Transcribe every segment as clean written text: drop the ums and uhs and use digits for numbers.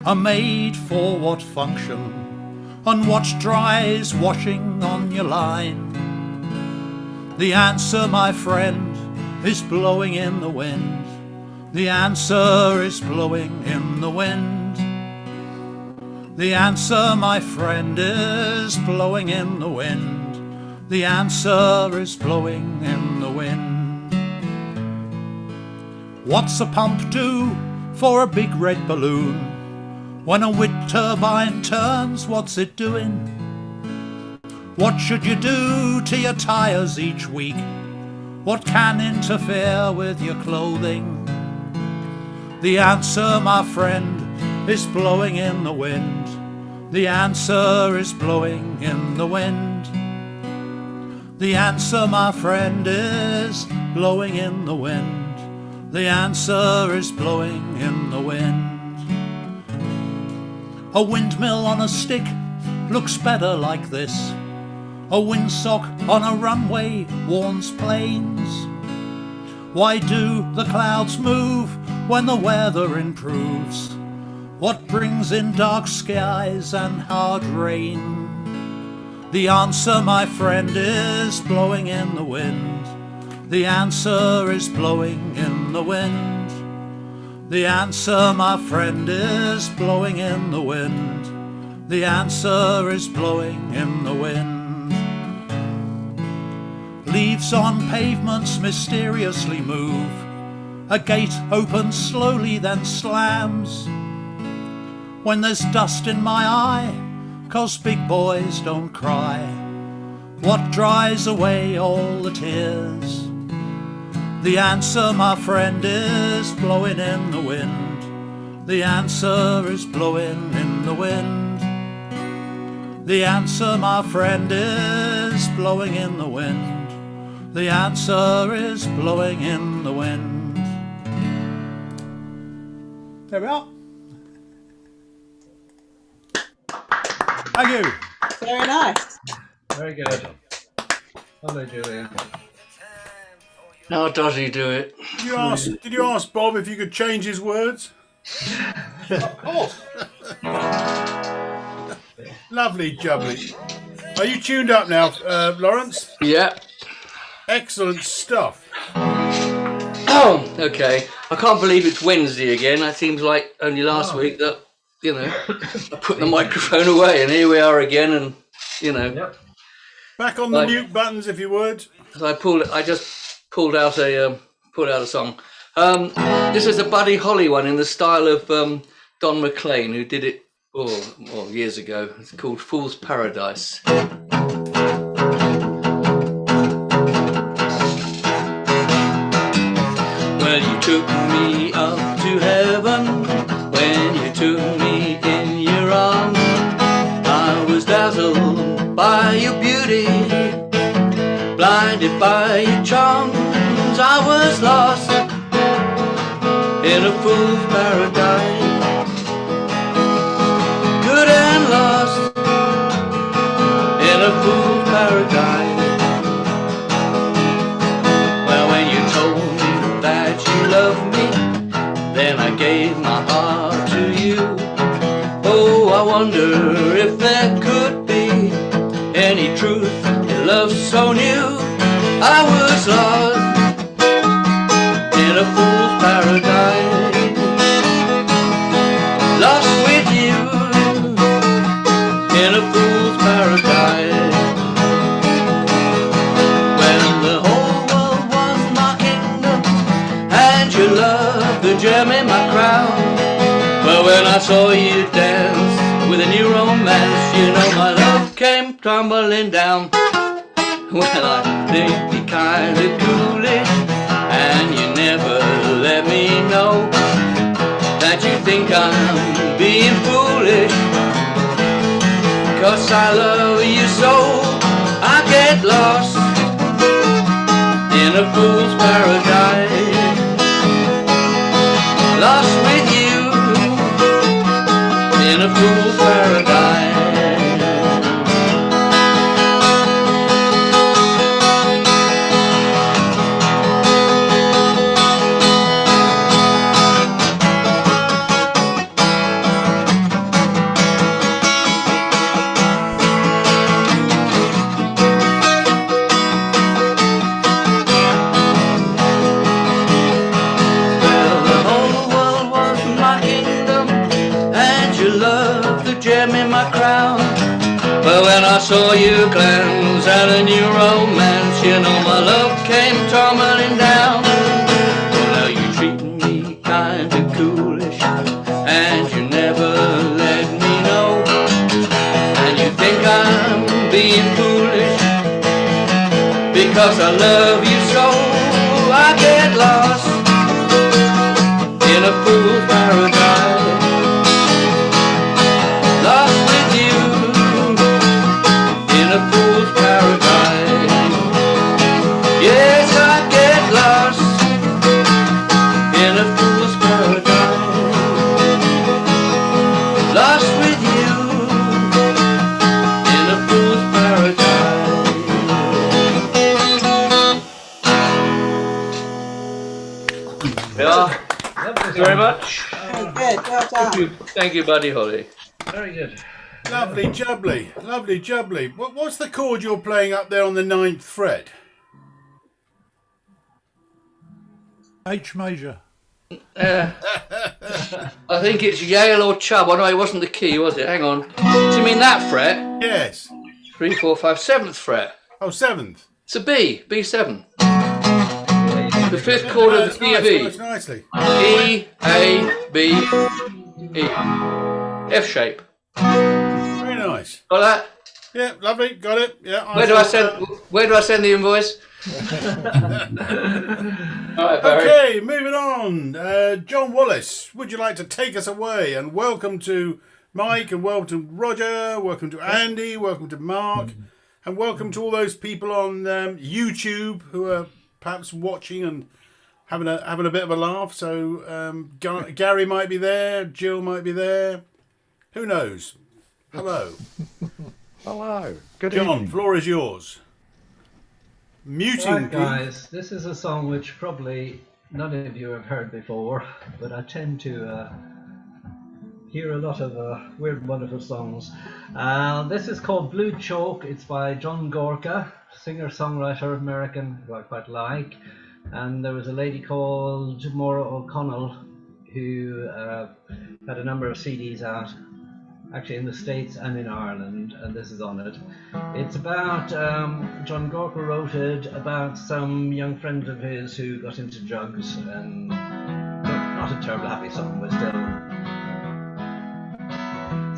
are made for what function, and what dries washing on your line? The answer, my friend, is blowing in the wind. The answer is blowing in the wind. The answer, my friend, is blowing in the wind. The answer is blowing in the wind. What's a pump do for a big red balloon? When a wind turbine turns, what's it doing? What should you do to your tires each week? What can interfere with your clothing? The answer, my friend, is blowing in the wind. The answer is blowing in the wind. The answer, my friend, is blowing in the wind. The answer is blowing in the wind. A windmill on a stick looks better like this. A windsock on a runway warns planes. Why do the clouds move when the weather improves? What brings in dark skies and hard rain? The answer, my friend, is blowing in the wind. The answer is blowing in the wind. The answer, my friend, is blowing in the wind. The answer is blowing in the wind. Leaves on pavements mysteriously move. A gate opens slowly, then slams. When there's dust in my eye, 'cause big boys don't cry. What dries away all the tears? The answer, my friend, is blowing in the wind. The answer is blowing in the wind. The answer, my friend, is blowing in the wind. The answer is blowing in the wind. There we are. Thank you. Very nice. Very good. Hello, Julia. How does he do it? Did you ask Bob if you could change his words? Of course. Lovely jubbly. Are you tuned up now, Lawrence? Yeah. Excellent stuff. Oh, okay. I can't believe it's Wednesday again. That seems like only last week that, you know, I put the microphone away and here we are again and, you know. Yep. Back on the mute buttons if you would. I just pulled out a song. This is a Buddy Holly one in the style of Don McLean, who did it years ago. It's called Fool's Paradise. Well, you took me up to heaven when you took me in your arms. I was dazzled by your beauty, blinded by your charms. I was lost in a fool's paradise, good and lost in a fool's paradise. Well, when you told me that you loved me, then I gave my heart to you. Oh, I wonder if there could be any truth in love so new. I was lost in a fool's paradise, lost with you in a fool's paradise. When the whole world was my kingdom and your love the gem in my crown. But when I saw you dance with a new romance, you know my love came tumbling down. Well, I think you're kind of ghoulish, and you never let me know that you think I'm being foolish. 'Cause I love you so, I get lost in a fool's paradise, lost with you in a fool's paradise. my crown. But when I saw you glance at a new romance, you know my love came tumbling down. Well, now you treat me kinda coolish, and you never let me know. And you think I'm being foolish, because I love you so. I get lost in a fool's paradise, lost with you in a fool's paradise. Yes, I get lost in a fool's paradise, lost with you in a fool's paradise. Yeah, thank you very much. Very good, well done. Thank you, Buddy Holly. Very good. Lovely jubbly, lovely jubbly. What's the chord you're playing up there on the 9th fret? H major. I think it's Yale or Chubb. Oh no, it wasn't the key, was it? Hang on. Do you mean that fret? Yes. 3, 4, 5, 7th fret. Oh, 7th. It's a B, B7. Yeah, you did The it. fifth chord of That's the key of nice, E. nice, nicely. E, A, B, E. F shape. Very nice. Got that? Yeah, lovely. Got it. Yeah. Where do I send the invoice? Alright, Barry. Okay, moving on. John Wallace, would you like to take us away? And welcome to Mike, and welcome to Roger, welcome to Andy, welcome to Mark, and welcome to all those people on YouTube who are perhaps watching and having a bit of a laugh. So Gary might be there, Jill might be there. Who knows? Hello. Hello. Good John, evening. floor is yours. Muting. Right, guys, this is a song which probably none of you have heard before, but I tend to hear a lot of weird, wonderful songs. This is called Blue Chalk. It's by John Gorka, singer-songwriter American, who I quite like. And there was a lady called Maura O'Connell who had a number of CDs out, actually in the States and in Ireland, and this is on it. It's about, John Gorka wrote it about some young friend of his who got into drugs, and not a terrible happy song, but still.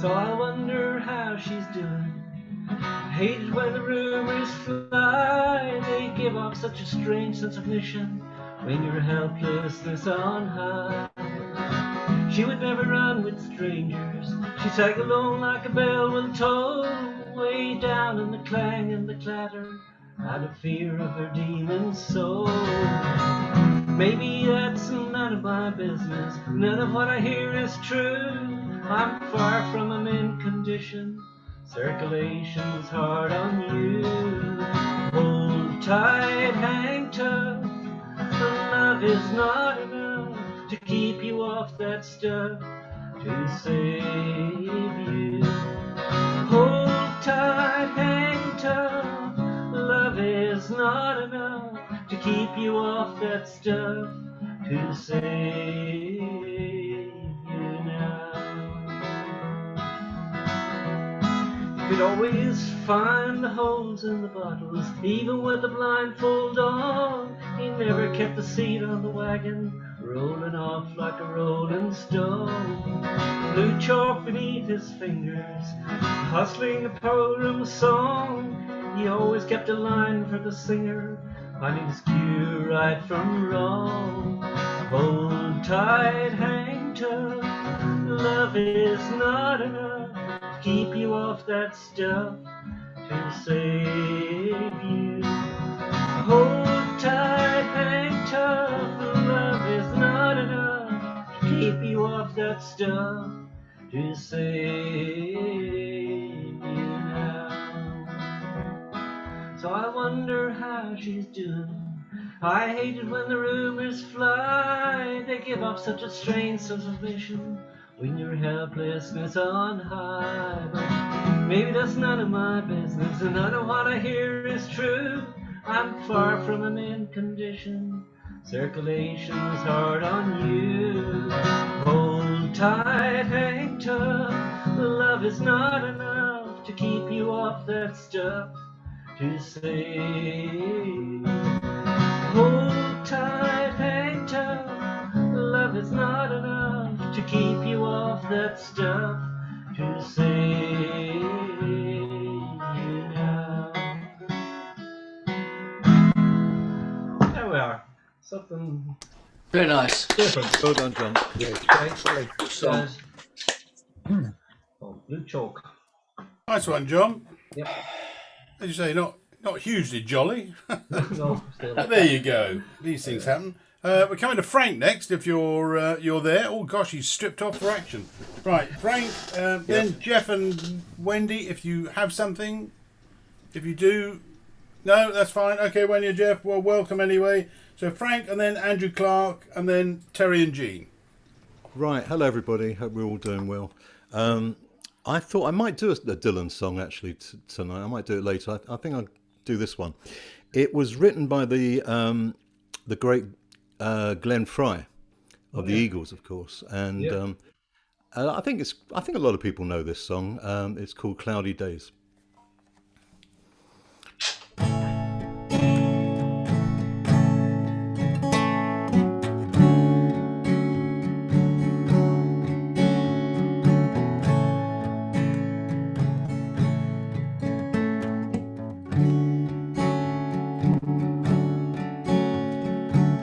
So I wonder how she's doing. Hate it when the rumors fly, they give off such a strange sense of mission when your helplessness on high. She would never run with strangers, she sang alone like a bell will toll, way down in the clang and the clatter, out of fear of her demon soul. Maybe that's none of my business, none of what I hear is true. I'm far from a mint condition, circulation's hard on you. Hold tight, hang tough, love is not enough to keep you off that stuff, to save you. Hold tight, hang tough, love is not enough to keep you off that stuff, to save you now. You could always find the holes in the bottles, even with the blindfold on. He never kept the seat on the wagon, rolling off like a rolling stone. Blue chalk beneath his fingers, hustling a poem song. He always kept a line for the singer, finding his cue right from wrong. Hold tight, hang tough, love is not enough to keep you off that stuff, to save you. Hold tight, hang tough, love is not enough to keep you off that stuff, to save you now. So I wonder how she's doing. I hate it when the rumors fly, they give off such a strange sense of mission when your helplessness on high. But maybe that's none of my business, and none of what I hear is true. I'm far from a mint condition, circulation's hard on you. Hold tight, hang tough, love is not enough to keep you off that stuff. To say, hold tight, hang tough. Love is not enough to keep you off that stuff. To say, now. There we are. Something Very nice. different. Well done, John. Yeah, Okay. Good song. Oh, blue chalk. Nice one, John. Yep. As you say, not hugely jolly. No, still. But there you go. These things happen. We're coming to Frank next. If you're there. Oh gosh, he's stripped off for action. Right, Frank. Then Jeff and Wendy. If you have something, if you do, no, that's fine. Okay, Wendy and Jeff. Well, welcome anyway. So Frank, and then Andrew Clark, and then Terry and Jean. Right. Hello, everybody. Hope we're all doing well. I thought I might do a Dylan song actually tonight. I might do it later. I think I'll do this one. It was written by the great Glenn Fry of the Eagles, of course, and I think a lot of people know this song. It's called "Cloudy Days."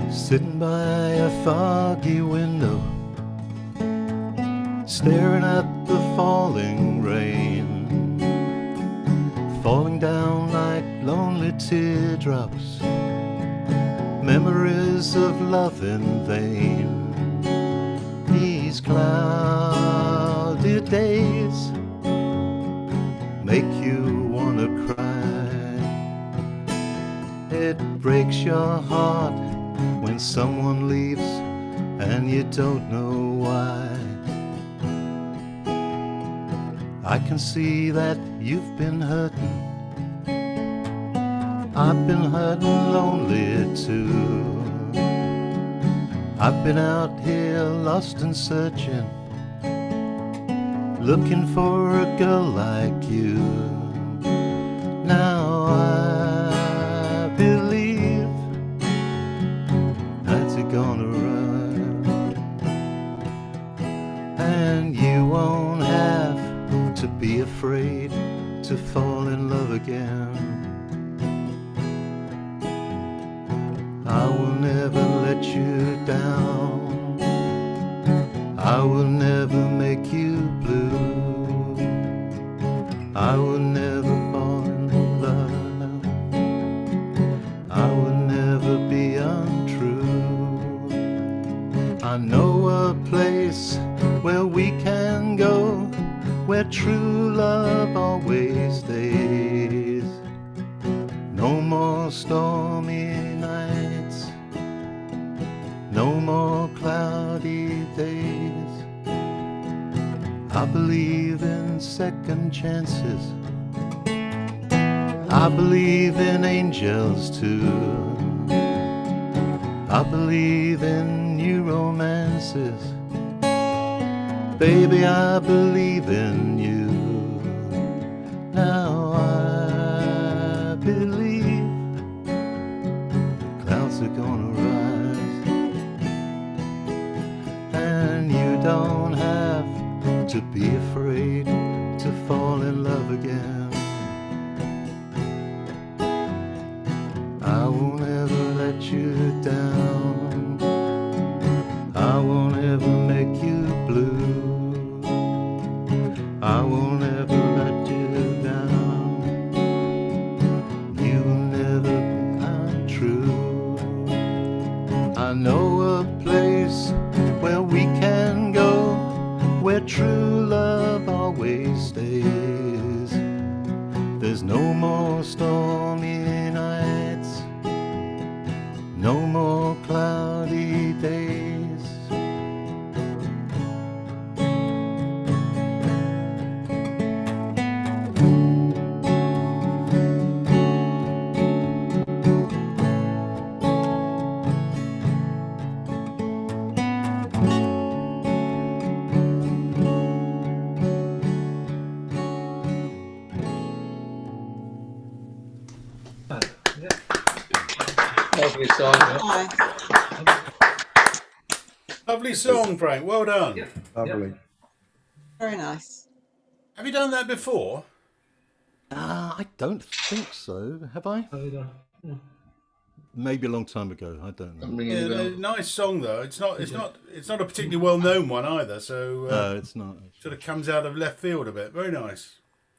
Sitting by a foggy window, staring at the falling rain, falling down like lonely teardrops, memories of love in vain. These cloudy days make you wanna cry. It breaks your heart when someone leaves and you don't know why. I can see that you've been hurting. I've been hurting lonely too. I've been out here lost and searching, looking for a girl like you. Now I believe that you're gonna run, and you won't have to be afraid to fall in love again. I will never let you down. I will never make you blue. I will never fall in love. I will never be untrue. I know a place where we can go, where true love always stays. No more stormy nights, no more cloudy days. I believe in second chances. I believe in angels too. I believe in new romances. Baby, I believe in you. Now I believe clouds are gonna rise, and you don't have to be afraid to fall in love again. I won't ever let you down. I won't ever make you blue. I won't ever let you down. You will never be untrue. I know a place where we can go, where true love always stays. There's no more stormy nights, no more cloudy days. song. Nice. Lovely song, Frank. Well done. Lovely. Very nice. Have you done that before? I don't think so. Have I? Maybe a long time ago. I don't know. Yeah, nice song though. It's not a particularly well-known one either. So No, it's not. sort of comes out of left field a bit. Very nice.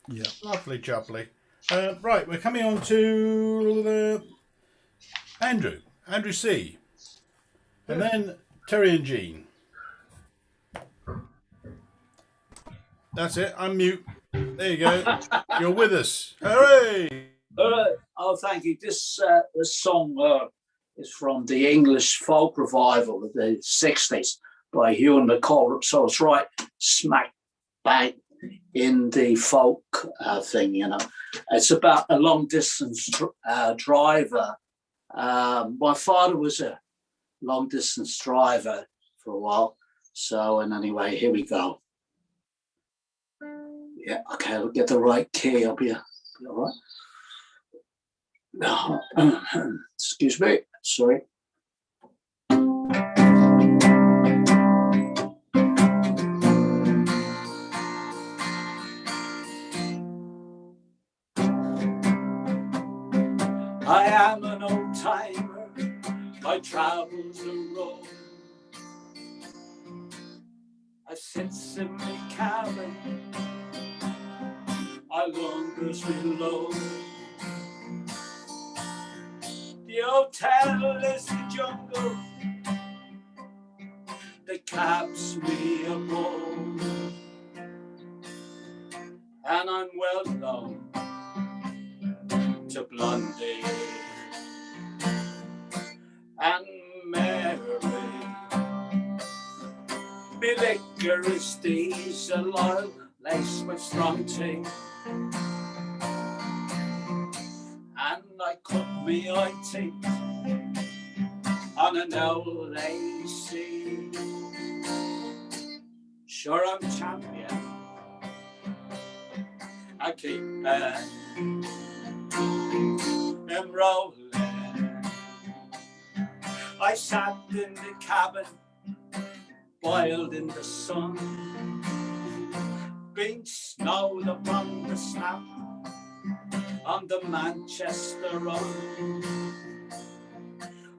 Yeah. Lovely, jubbly. Right, we're coming on to Andrew C, and then Terry and Jean. That's it. Unmute. There you go. You're with us. Hooray! Oh, thank you. This song is from the English folk revival of the 60s by Hugh and McCall. So it's right smack bang in the folk thing, you know. It's about a long distance driver. My father was a long distance driver for a while. So, and anyway, here we go. Yeah, okay, I'll get the right key. I'll be all right. No, excuse me, sorry. I am an old timer, my travels are road. I sits in my cabin, I longers below. The hotel is the jungle that caps me above, and I'm well known to Blondie and Mary. Me liquor is diesel oil laced with strong tea, and I cut me eye teeth on an LAC. Sure, I'm champion. I keep them rolling. I sat in the cabin, boiled in the sun, being snowed upon the snap on the Manchester Run.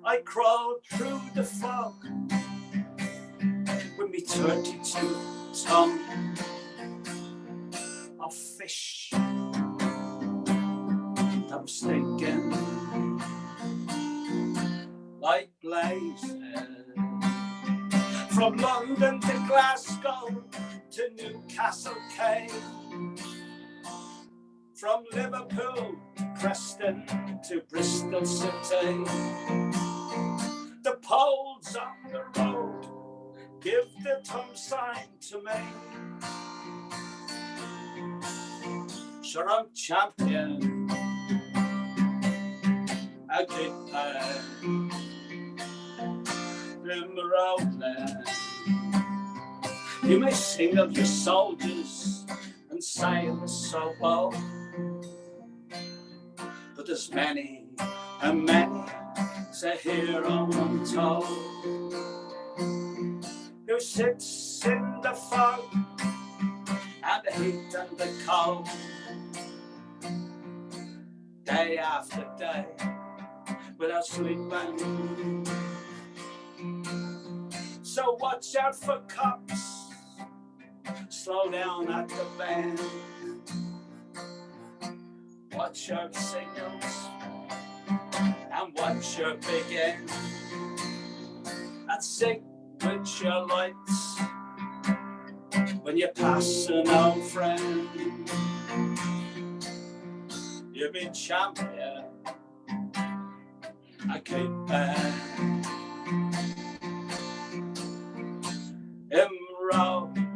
I crawled through the fog with me 32 ton of fish that was stinking like blazes. From London to Glasgow to Newcastle Quay, from Liverpool to Preston to Bristol City. The poles on the road give the thumb sign to me. Sure, I'm champion. I keep them rolling. You may sing of your soldiers and sailors so bold, but there's many and many a hero untold who sits in the fog and the heat and the cold, day after day without sleeping. So watch out for cops, slow down at the bend, watch your signals and watch your big end, and sing with your lights when you pass an old friend. You've been champion, I keep him rolling.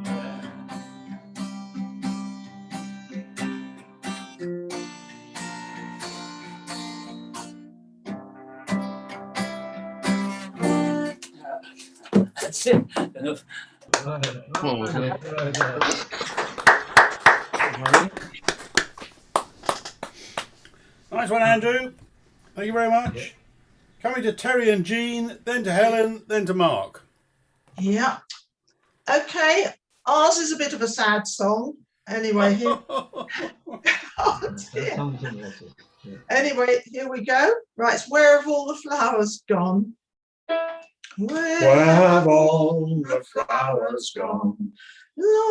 That's it. Enough. Nice one, Andrew. Thank you very much. Coming to Terry and Jean, then to Helen, then to Mark. Yeah. Okay. Ours is a bit of a sad song. Anyway, here. Oh, dear. Anyway, here we go. Right, it's Where Have All the Flowers Gone? Where have all the flowers gone?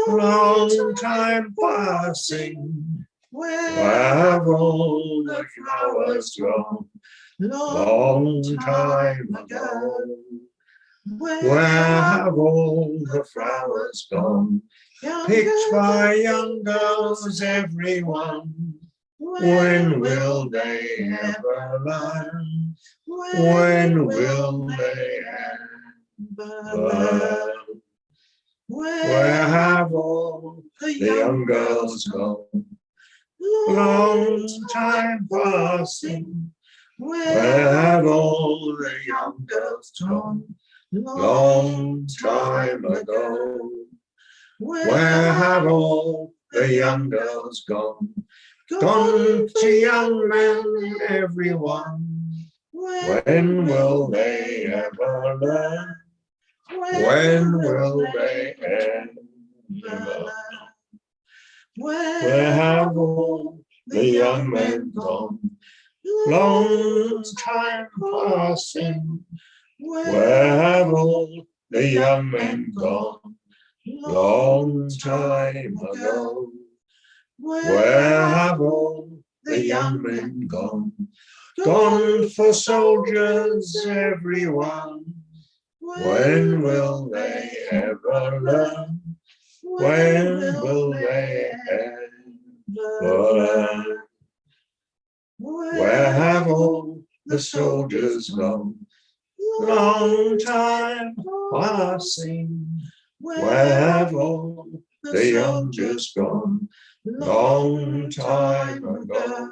Long time passing. Where have all the flowers gone? Long time ago. Where have all the flowers gone? Picked by young girls, everyone. When will they ever learn? When will they ever learn? Where have all the young girls gone? Long time passing. Where have all the young girls gone? Long time ago. Where have all the young girls gone? Gone to young men, everyone. When will they ever learn? When will they ever learn? Where have all the young men gone? Long time passing. Where have all the young men gone? Long time ago. Where have all the young men gone? Gone for soldiers, everyone. When will they ever learn? When will they ever learn? Where have all the soldiers gone? Long time passing. Where have all the young just gone? Long time ago.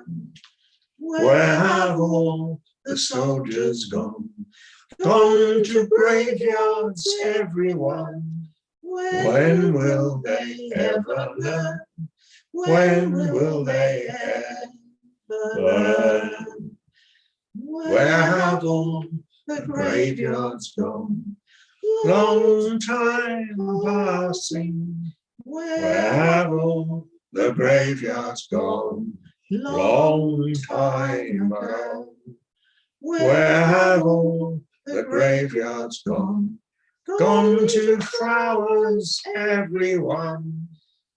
Where have all the soldiers gone? Gone to graveyards, everyone. When will they ever learn? When will they ever learn? Where have all the graveyards gone? Long time passing. Where have all the graveyards gone? Long time ago. Where have all the graveyards gone? Gone to flowers, everyone.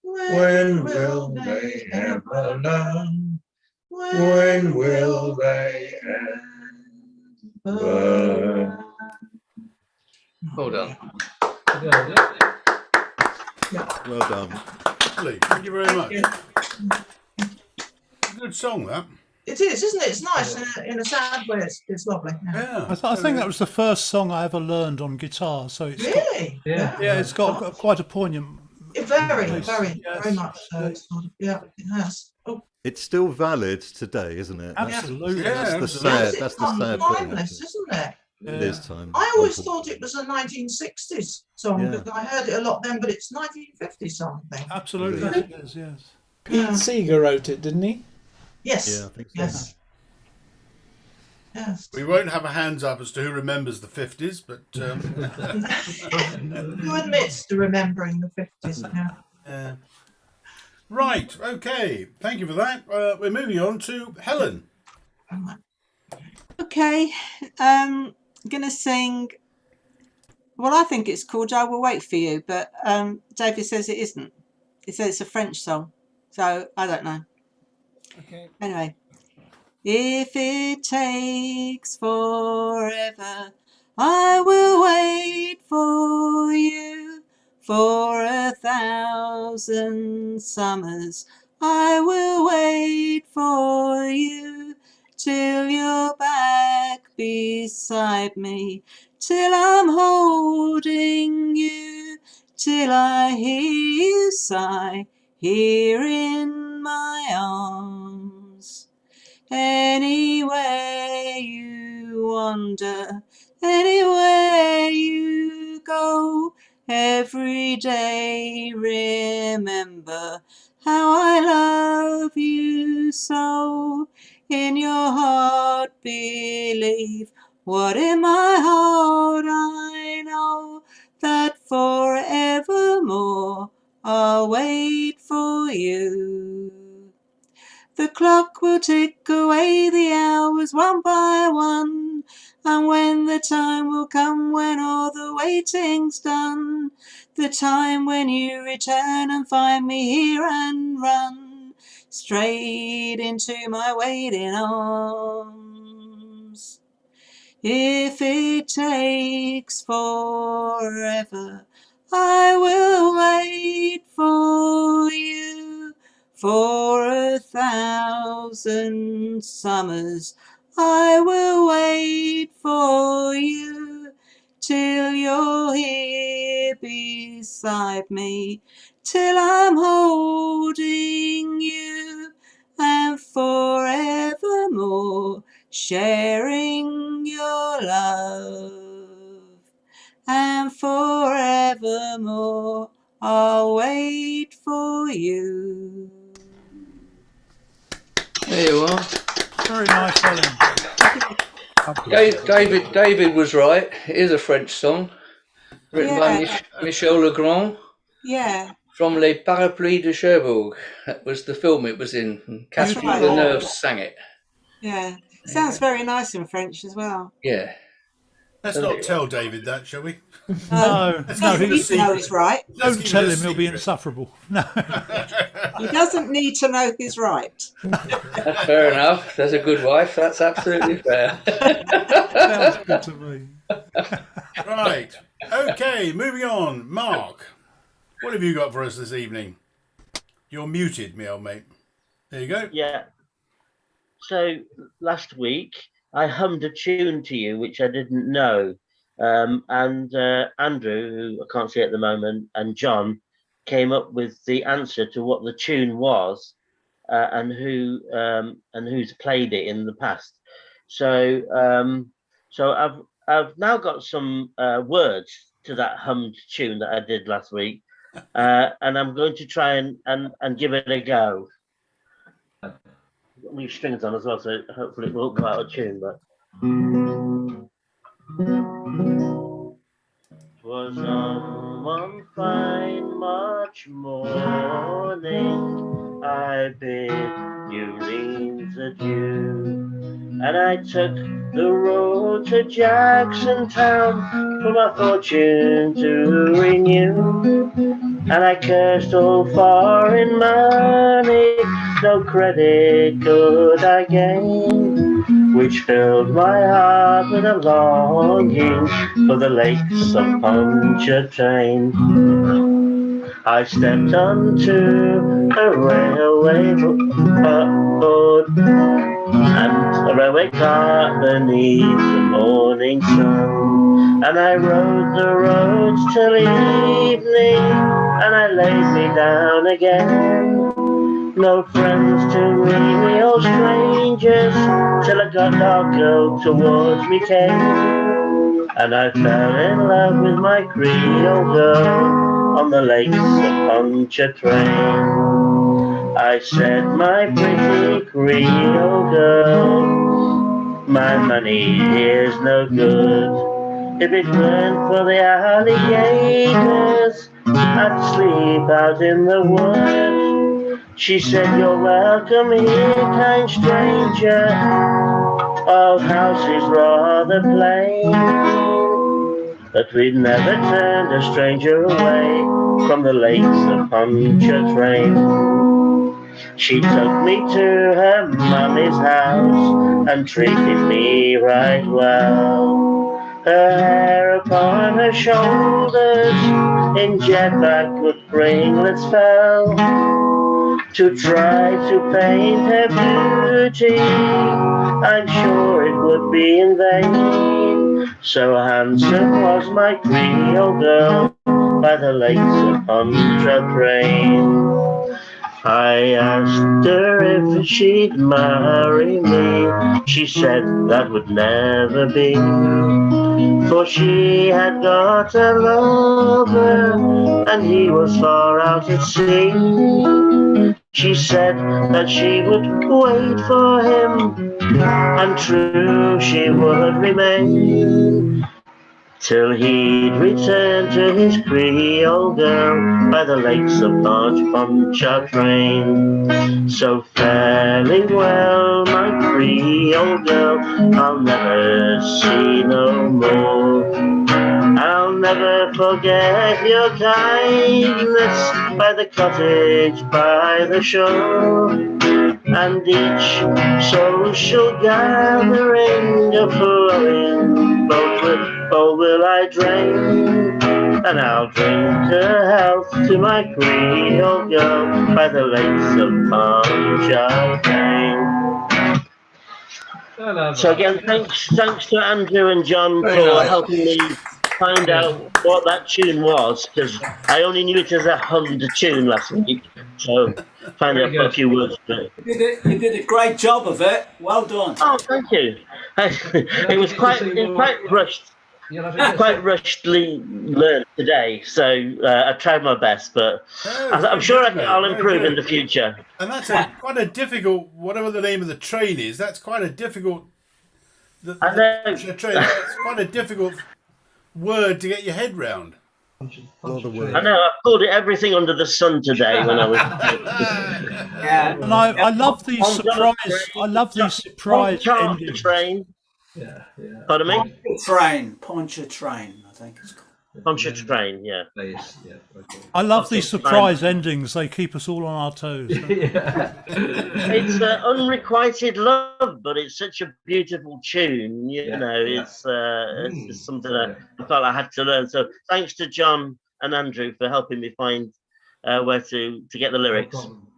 When will they ever learn? When will they ever learn? Well done. Well done. Lovely. Thank you very much. Good song, that. It is, isn't it? It's nice in a sad way. It's lovely. Yeah. Yeah. I think that was the first song I ever learned on guitar. So it's got, Really? Yeah. it's got quite a poignant. Very, Yes, very, yes. very much so. It's sort of, yeah, it has. Oh, It's still valid today, isn't it? Absolutely. Yeah, That's the absolutely. sad. That's the it's sad thing. timeless, isn't it? It is time. I always thought it was a 1960s song Yeah. because I heard it a lot then, but it's 1950 something. Absolutely, Indeed. it is. Yes. Pete Seeger wrote it, didn't he? Yes. Yeah, I think so. Yes. Yes. We won't have a hands up as to who remembers the 50s, but Who admits to remembering the 50s? Yeah. right, okay. Thank you for that. We're moving on to Helen. Okay, gonna sing. Well, I think it's called "I Will Wait for You," but David says it isn't. He says it's a French song, so I don't know. Okay. Anyway, if it takes forever, I will wait for you. For 1,000 summers, I will wait for you. Till you're back beside me, till I'm holding you, till I hear you sigh here in my arms. Anywhere you wander, anywhere you go, every day remember how I love you so. In your heart believe What in my heart I know that forevermore I'll wait for you. The clock will tick away the hours one by one, and when the time will come when all the waiting's done, the time when you return and find me here and run straight into my waiting arms. If it takes forever, I will wait for you. For 1,000 summers, I will wait for you. Till you're here beside me, till I'm holding you, and forevermore sharing your love, and forevermore I'll wait for you. There you are. Very nice, Helen. David was right. It is a French song written by Michel Legrand Yeah, from Les Parapluies de Cherbourg. That was the film it was in. Catherine right. Deneuve sang it. yeah. Sounds very nice in French as well. Yeah. Let's not tell David that, shall we? No, Let's no, keep it a He secret. knows right. Let's don't keep tell it a him, he'll be secret. insufferable. No. He doesn't need to know he's right. That's fair enough. There's a good wife. That's absolutely fair. Sounds good to me. Right. Okay, moving on. Mark, what have you got for us this evening? You're muted, me old mate. There you go. Yeah. So last week I hummed a tune to you which I didn't know, and Andrew, who I can't see at the moment, and John came up with the answer to what the tune was, and who's played it in the past. So I've now got some words to that hummed tune that I did last week, and I'm going to try and give it a go. Got new strings on as well, so hopefully it won't go out of tune. But was on one fine March morning, I bid New Orleans adieu, and I took the road to Jackson Town for my fortune to renew. And I cursed all foreign money, no credit could I gain, which filled my heart with a longing for the lakes of Pontchartrain. I stepped onto a railway board and a railway car beneath the morning sun, and I rode the roads till evening, and I laid me down again. No friends to meet me, all strangers, till a dark girl towards me came, and I fell in love with my Creole girl on the lakes of Pontchartrain. I said, my pretty Creole girl, my money is no good. If it weren't for the alligators, I'd sleep out in the woods. She said, you're welcome here, kind stranger. Our house is rather plain, but we'd never turned a stranger away from the lakes of Pontchartrain. She took me to her mummy's house and treated me right well. Her hair upon her shoulders in jet black with ringlets fell. To try to paint her beauty, I'm sure it would be in vain. So handsome was my Creole girl by the lakes of Pontchartrain. I asked her if she'd marry me. She said that would never be, for she had got a lover and he was far out at sea. She said that she would wait for him, and true she would remain, till he'd return to his Creole girl by the lakes of Pontchartrain. So fairly well, my Creole girl, I'll never see no more. I'll never forget your kindness by the cottage, by the shore, and each social gathering a flowing bowl will I drain, and I'll drink a health to my Creole girl by the lakes of Pontchartrain. So again, thanks to Andrew and John for helping me find out what that tune was, because I only knew it as a hummed tune last week. So found out a few words to it. You did a great job of it. Well done. Oh, thank you. It was quite rushed. Quite rushedly learned today, so I tried my best, but I'm sure I'll improve in the future. And that's quite a difficult, whatever the name of the train is, that's quite a difficult, train, that's quite a difficult word to get your head round. I know, I've called it everything under the sun today when I was... And I love these surprise endings. Train. Pardon me? Pontchartrain, I think it's called. Pontchartrain, yeah. I love these surprise endings. They keep us all on our toes. It's unrequited love, but it's such a beautiful tune. You know, it's something I felt I had to learn. So thanks to John and Andrew for helping me find where to get the lyrics.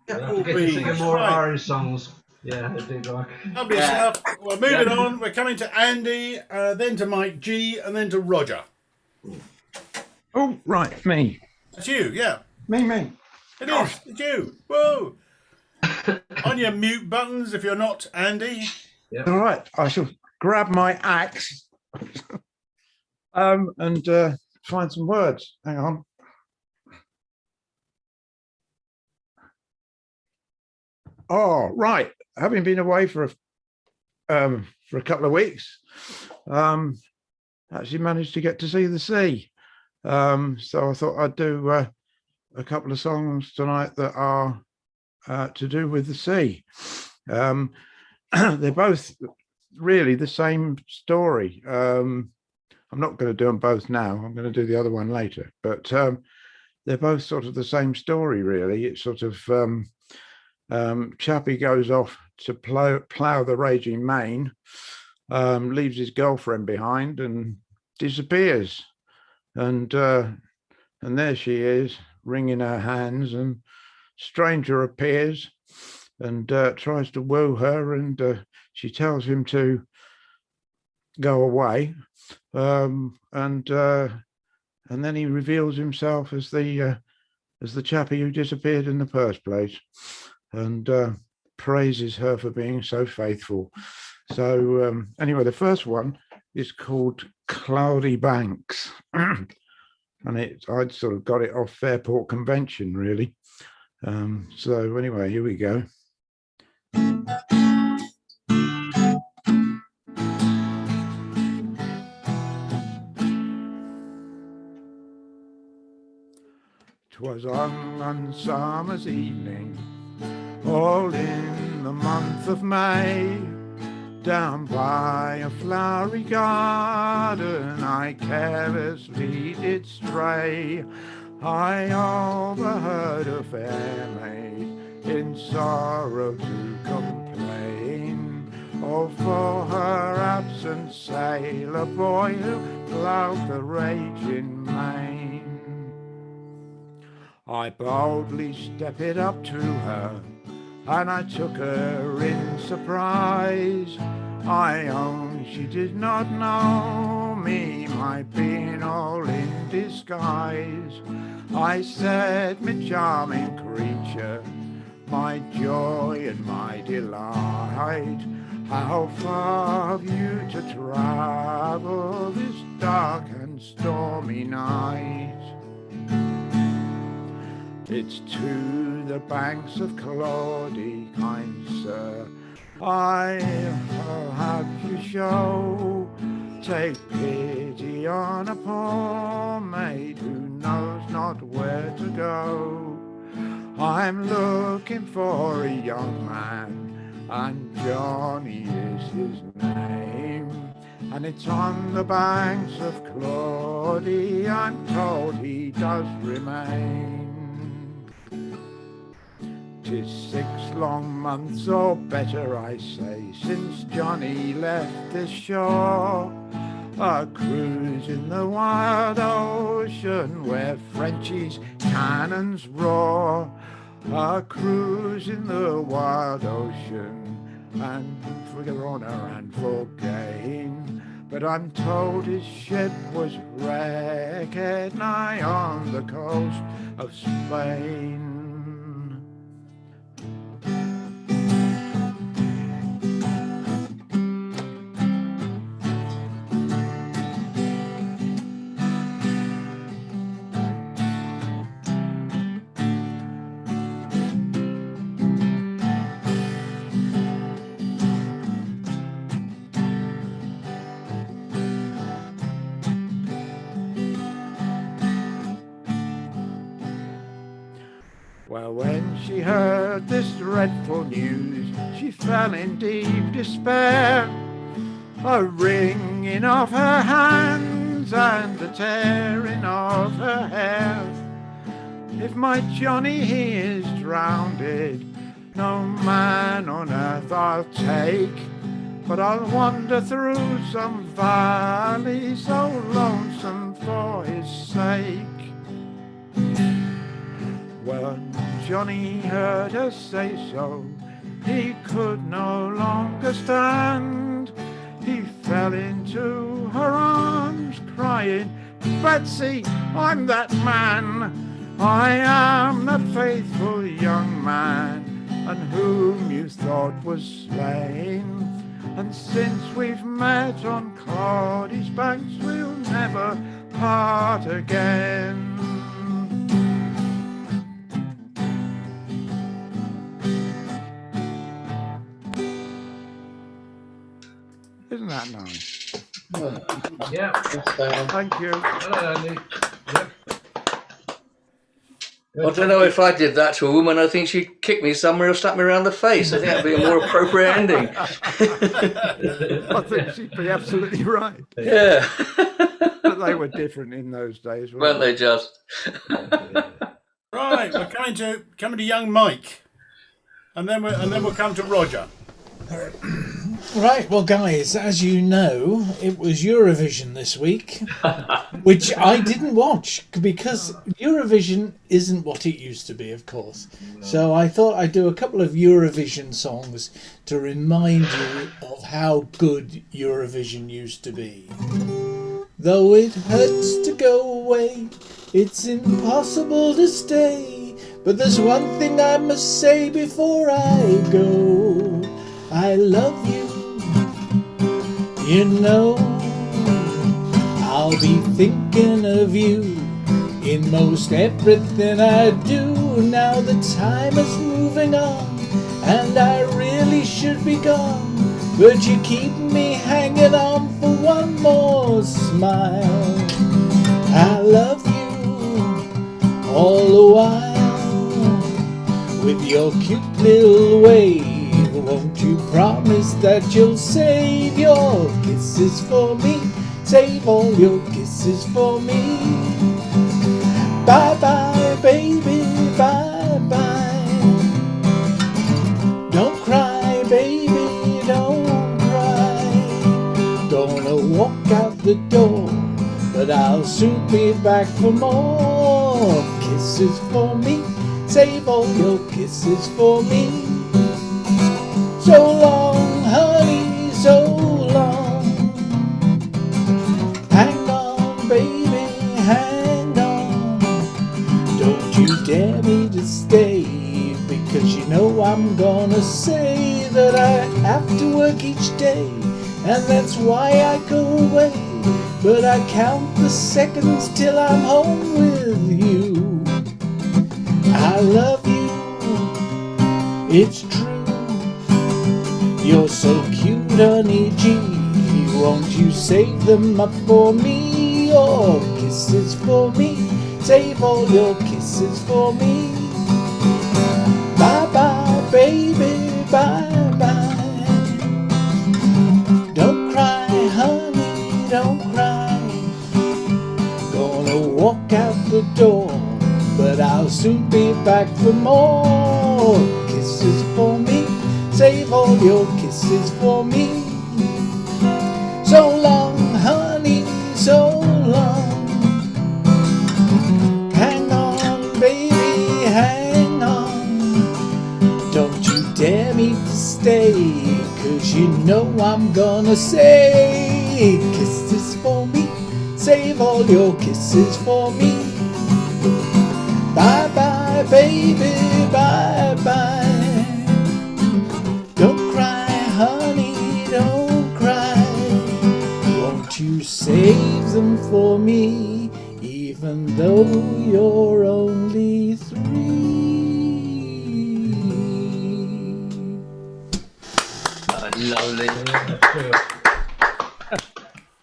Singing more Irish songs. Yeah, I do like. Lovely stuff. Well, moving on, we're coming to Andy, then to Mike G, and then to Roger. Oh, right, me. It's you, yeah. Me. It is. It's you. Whoa. On your mute buttons if you're not Andy. Yep. All right, I shall grab my axe and find some words. Hang on. Oh, right. Having been away for a couple of weeks, actually managed to get to see the sea. So I thought I'd do a couple of songs tonight that are to do with the sea. They're both really the same story. I'm not going to do them both now. I'm going to do the other one later. But they're both sort of the same story, really. It's sort of chappie goes off to plough the raging main, leaves his girlfriend behind and disappears. And there she is, wringing her hands, and stranger appears and tries to woo her, and she tells him to go away, and then he reveals himself as the chappie who disappeared in the first place, and praises her for being so faithful. So anyway, the first one is called Cloudy Banks, and I'd sort of got it off Fairport Convention, really. So anyway, here we go. 'Twas on one summer's evening, all in the month of May, down by a flowery garden I carelessly did stray. I overheard a fair maid in sorrow to complain, oh, for her absent sailor boy who ploughed the raging main. I boldly stepped up to her, and I took her in surprise. I own she did not know me, my being all in disguise. I said, me charming creature, my joy and my delight, how far have you to travel this dark and stormy night? It's to the banks of Claudy, kind sir, I'll have you show. Take pity on a poor maid who knows not where to go. I'm looking for a young man, and Johnny is his name. And it's on the banks of Claudy, I'm told he does remain. 'Tis 6 long months or better, I say, since Johnny left this shore. A cruise in the wild ocean where Frenchie's cannons roar. A cruise in the wild ocean, and for honour and for gain. But I'm told his ship was wrecked nigh on the coast of Spain. Well, when she heard this dreadful news, she fell in deep despair. A wringing of her hands and a tearing of her hair. If my Johnny he is drowned, no man on earth I'll take, but I'll wander through some valley so lonesome for his sake. When Johnny heard her say so, he could no longer stand. He fell into her arms, crying, "Betsy, I'm that man. I am that faithful young man, and whom you thought was slain. And since we've met on Claudy's banks, we'll never part again." Isn't that nice? Yeah. Thank you. Hello, Andy. Yep. I don't know if I did that to a woman. I think she'd kick me somewhere or slap me around the face. I think that'd be a more appropriate ending. I think she'd be absolutely right. Yeah. But they were different in those days, Weren't they just? Right, we're coming to young Mike, and then we'll come to Roger. Right, well, guys, as you know, it was Eurovision this week, which I didn't watch because Eurovision isn't what it used to be, of course. So I thought I'd do a couple of Eurovision songs to remind you of how good Eurovision used to be. Though it hurts to go away, it's impossible to stay. But there's one thing I must say before I go. I love you, you know. I'll be thinking of you in most everything I do. Now the time is moving on, and I really should be gone, but you keep me hanging on for one more smile. I love you all the while with your cute little way. Won't you promise that you'll save your kisses for me? Save all your kisses for me. Bye bye, baby, bye bye. Don't cry, baby, don't cry. Gonna walk out the door, but I'll soon be back for more kisses for me. Save all your kisses for me. So long, honey, so long. Hang on, baby, hang on. Don't you dare me to stay, because you know I'm gonna say that I have to work each day, and that's why I go away. But I count the seconds till I'm home with you. I love you, it's true. You're so cute, honey G. Won't you save them up for me? Your kisses for me. Save all your kisses for me. Bye bye, baby, bye bye. Don't cry, honey, don't cry. Gonna walk out the door, but I'll soon be back for more kisses for me. Save all your kisses for me. So long, honey, so long. Hang on, baby, hang on. Don't you dare me to stay, 'cause you know I'm gonna say kisses for me. Save all your kisses for me. Bye bye, baby, bye bye. Don't cry, honey, don't cry. Won't you save them for me, even though you're only 3? Lovely.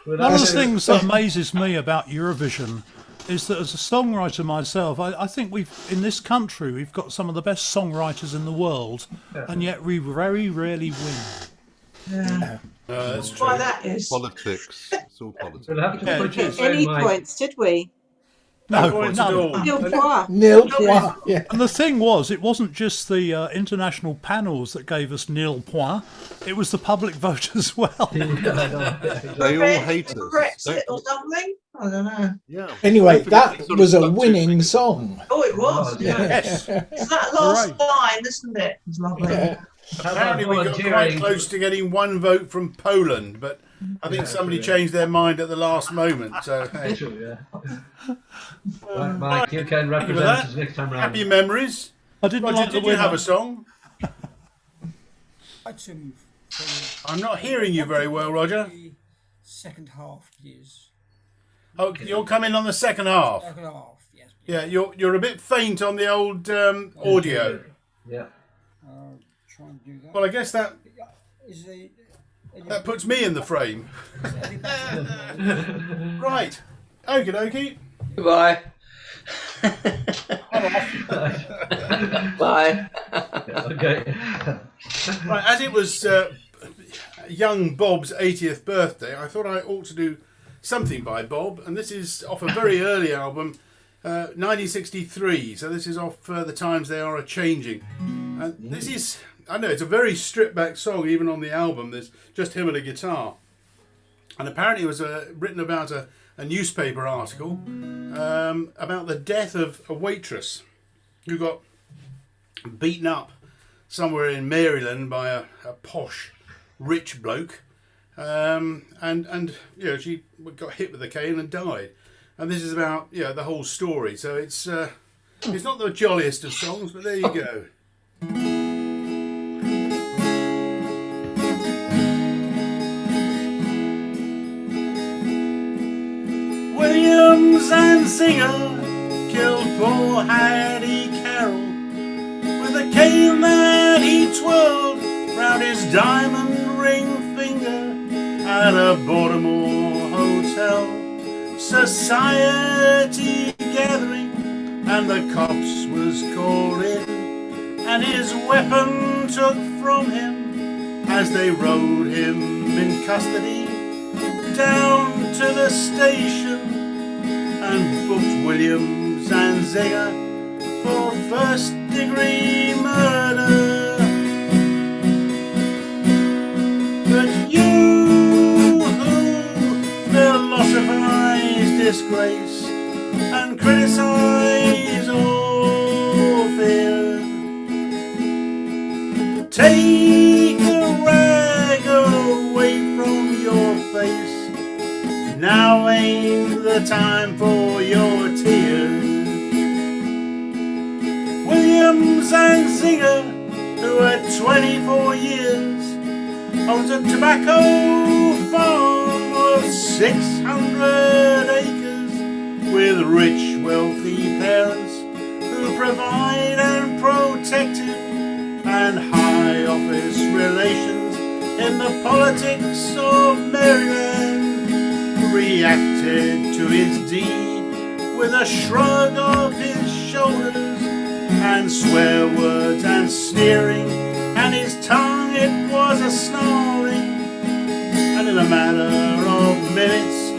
One of the things that amazes me about Eurovision is that as a songwriter myself, I think in this country, we've got some of the best songwriters in the world, and yet we very rarely win. Yeah. That's true. Why that is. Politics. It's all politics. We'll have to Yeah, put it it is. Any Mike. points, did we? No points at all. Nil point. Nil point. Yeah. And the thing was, it wasn't just the international panels that gave us nil point, it was the public vote as well. They all hate us. Brexit or something? I don't know. Yeah. Anyway, Don't forget that sort of was a voting winning thing. song. Oh, it was. Yes. It's that last Hooray. line, isn't it? It's lovely. Yeah. Apparently we got quite close to getting one vote from Poland, but I think somebody changed their mind at the last moment. So hey. True, yeah. Right, Mike, you can represent us next time round. Happy memories. I didn't Roger, like the did you winner. have a song? Actually, I'm not hearing you very well, Roger. the second half, please. Oh, you'll come in on the second half. Second half, yes. Please. Yeah, you're a bit faint on the old audio. Yeah. Try and do that. Well, I guess that Is the puts me in the frame. Right. Okie dokie. Goodbye. Bye. Okay. Right, as it was young Bob's 80th birthday, I thought I ought to do something by Bob, and this is off a very early album, 1963. So this is off The Times They Are A-Changing. And this is, I know, it's a very stripped-back song, even on the album. There's just him and a guitar. And apparently it was written about a newspaper article about the death of a waitress who got beaten up somewhere in Maryland by a posh, rich bloke. And you know, she got hit with a cane and died. And this is about, you know, the whole story. So it's not the jolliest of songs, but there you go. Williams and Singer killed poor Hattie Carroll with a cane that he twirled round his diamond ring finger at a Baltimore hotel. Society gathering, and the cops was called in, and his weapon took from him as they rode him in custody down to the station and booked Williams and Zinger for first-degree murder. But you who philosophize disgrace and criticize all fear, take a rag away from your face. Now ain't the time for your tears. Williams and Zinger, who at 24 years owns a tobacco farm of 600 acres with rich, wealthy parents who provide and protect him, and high office relations in the politics of Maryland reacted to his deed with a shrug of his shoulders and swear words and sneering, and his tongue it was a snarling, and in a matter of minutes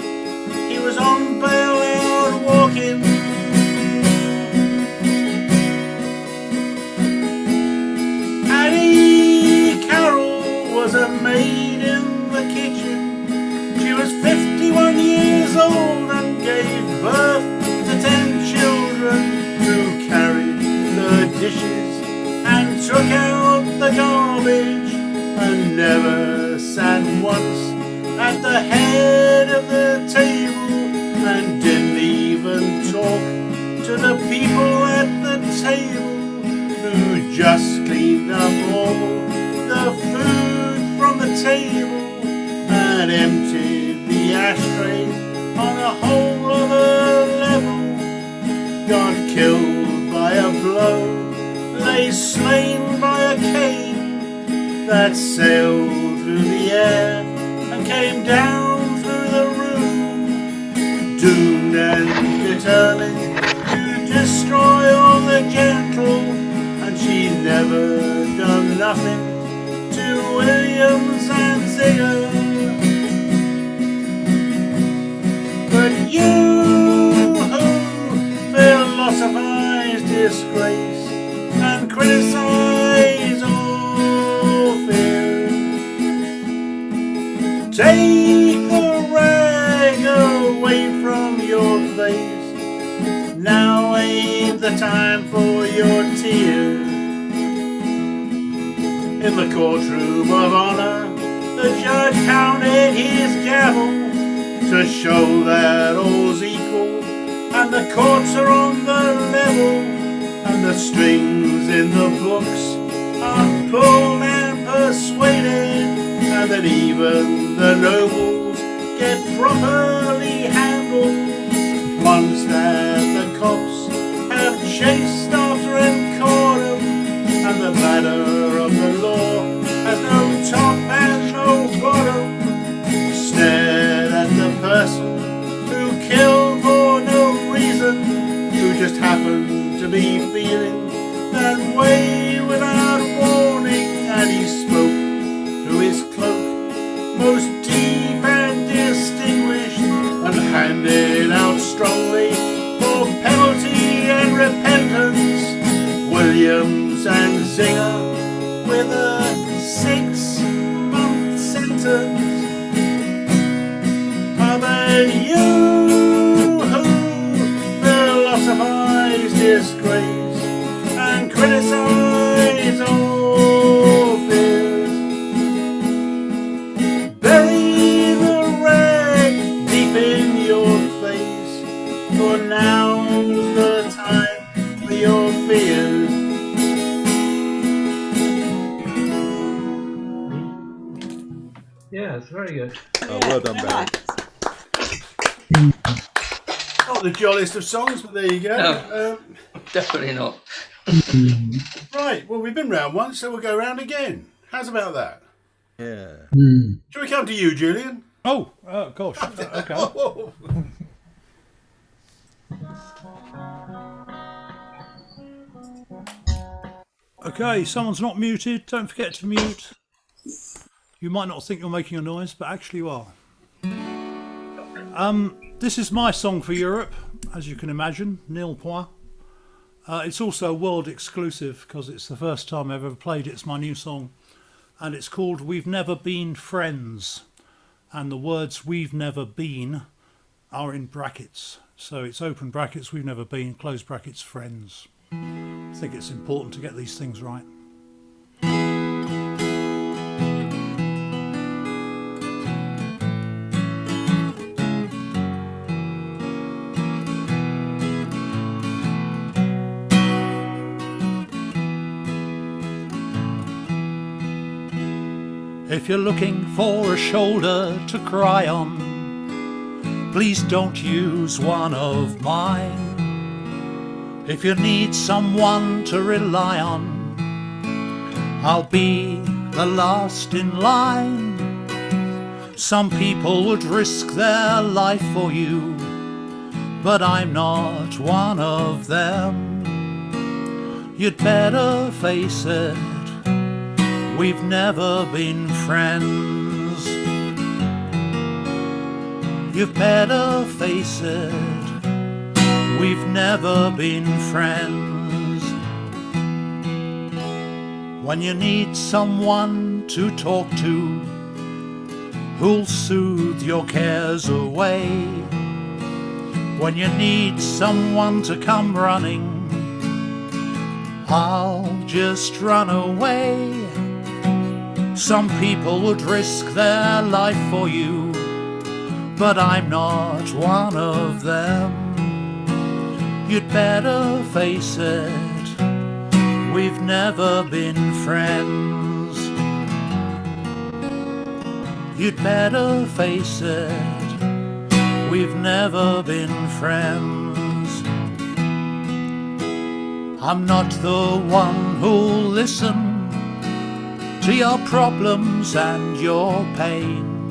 he was on bail out walking. Annie Carroll was a maid in the kitchen. She was 51 years old and gave birth to 10 children who carried the dishes and took out the garbage and never sat once at the head of the table and didn't even talk to the people at the table who just cleaned up all the food from the table and emptied the ashtray on a whole other level. Got killed by a blow, lay slain by a cane that sailed through the air and came down through the room, doomed and determined to destroy all the gentle, and she never done nothing to Williams and Zinger. But you who philosophize disgrace and criticize all fear, take the rag away from your face. Now ain't the time for your tears. In the courtroom of honor, the judge pounded his gavel to show that all's equal, and the courts are on the level, and the strings in the books are pulled and persuaded, and that even the nobles get properly handled once that the cops have chased after and caught 'em, and the ladder of the law has no top and no bottom. Stared at the person who killed for no reason, who just happened to be feeling that way without warning, and he spoke through his cloak most deep and distinguished, and handed out strongly for penalty and repentance Williams and Zinger with a 6-month sentence. But you who philosophize disgrace and criticize all fears, bury the rag deep in your face, for now's the time for your fears. Yeah, it's very good. Oh, well done, Barry. Not the jolliest of songs, but there you go. No. Definitely not. Right, well, we've been round once, so we'll go round again. How's about that? Yeah. Shall we come to you, Julian? Oh, gosh. Okay. Okay, someone's not muted. Don't forget to mute. You might not think you're making a noise, but actually you are. This is my song for Europe, as you can imagine, nil point. It's also a world exclusive because it's the first time I've ever played it. It's my new song, and it's called We've Never Been Friends. And the words "we've never been" are in brackets. So it's open brackets, we've never been, close brackets, friends. I think it's important to get these things right. If you're looking for a shoulder to cry on, please don't use one of mine. If you need someone to rely on, I'll be the last in line. Some people would risk their life for you, but I'm not one of them. You'd better face it, we've never been friends. You'd better face it, we've never been friends. When you need someone to talk to, who'll soothe your cares away. When you need someone to come running, I'll just run away. Some people would risk their life for you, but I'm not one of them. You'd better face it, we've never been friends. You'd better face it, we've never been friends. I'm not the one who'll listen to your problems and your pain.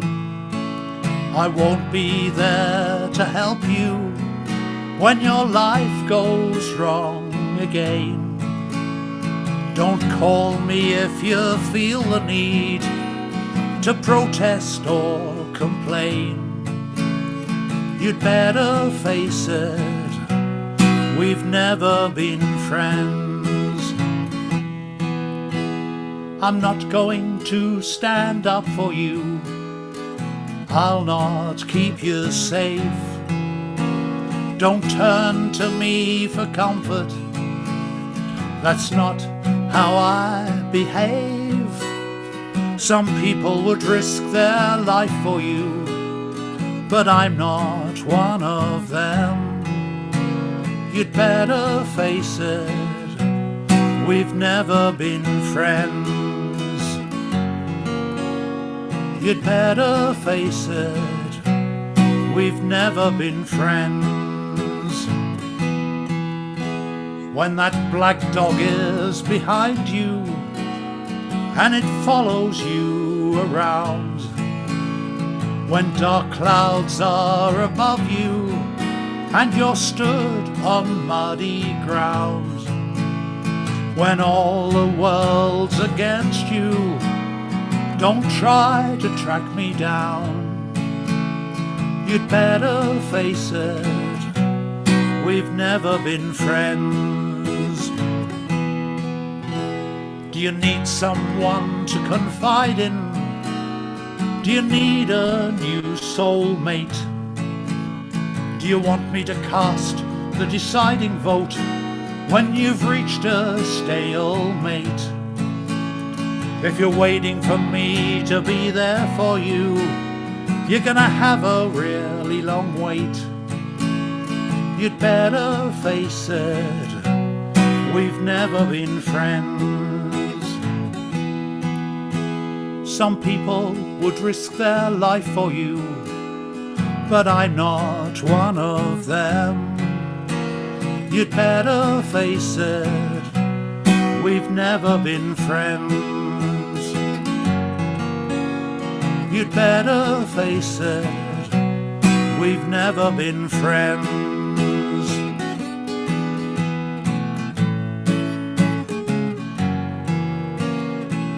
I won't be there to help you when your life goes wrong again. Don't call me if you feel the need to protest or complain. You'd better face it, we've never been friends. I'm not going to stand up for you, I'll not keep you safe. Don't turn to me for comfort, that's not how I behave. Some people would risk their life for you, but I'm not one of them. You'd better face it, we've never been friends. You'd better face it, we've never been friends. When that black dog is behind you and it follows you around, when dark clouds are above you and you're stood on muddy ground, when all the world's against you, don't try to track me down. You'd better face it, we've never been friends. Do you need someone to confide in? Do you need a new soulmate? Do you want me to cast the deciding vote when you've reached a stalemate? If you're waiting for me to be there for you, you're gonna have a really long wait. You'd better face it, we've never been friends. Some people would risk their life for you, but I'm not one of them. You'd better face it, we've never been friends. You'd better face it, we've never been friends.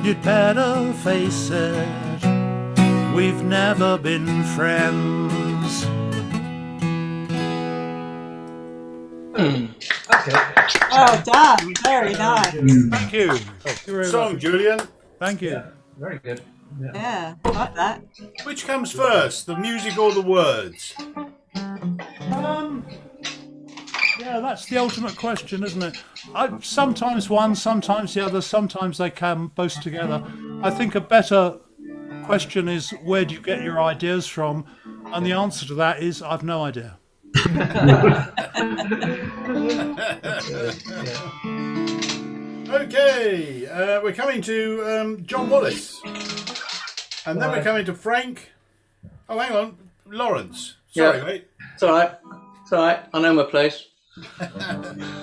You'd better face it, we've never been friends. Okay. Oh, done. Very nice. Thank you. Song, Julian. Thank you. Yeah, very good. Yeah, like that. Which comes first, the music or the words? Yeah, that's the ultimate question, isn't it? Sometimes one, sometimes the other, sometimes they come both together. I think a better question is, where do you get your ideas from? And the answer to that is, I've no idea. Okay, we're coming to John Wallace. And then we're coming to Frank. Oh, hang on. Lawrence. Sorry, Yeah. mate. It's all right. It's all right. I know my place.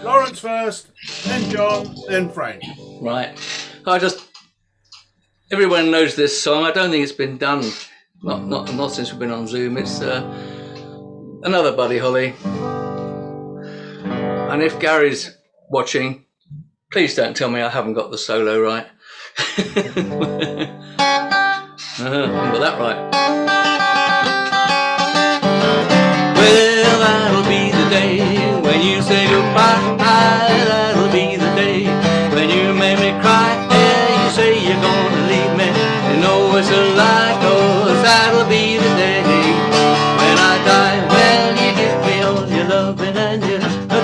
Lawrence first, then John, then Frank. Right. Everyone knows this song. I don't think it's been done. Not since we've been on Zoom. It's another Buddy Holly. And if Gary's watching, please don't tell me I haven't got the solo right. I haven't got that right. Well, that'll be the day when you say goodbye. That'll be the day when you make me cry. Yeah, you say you're gonna leave me. You know it's a lie, 'cause that'll be the day when I die. Well, you give me all your loving and your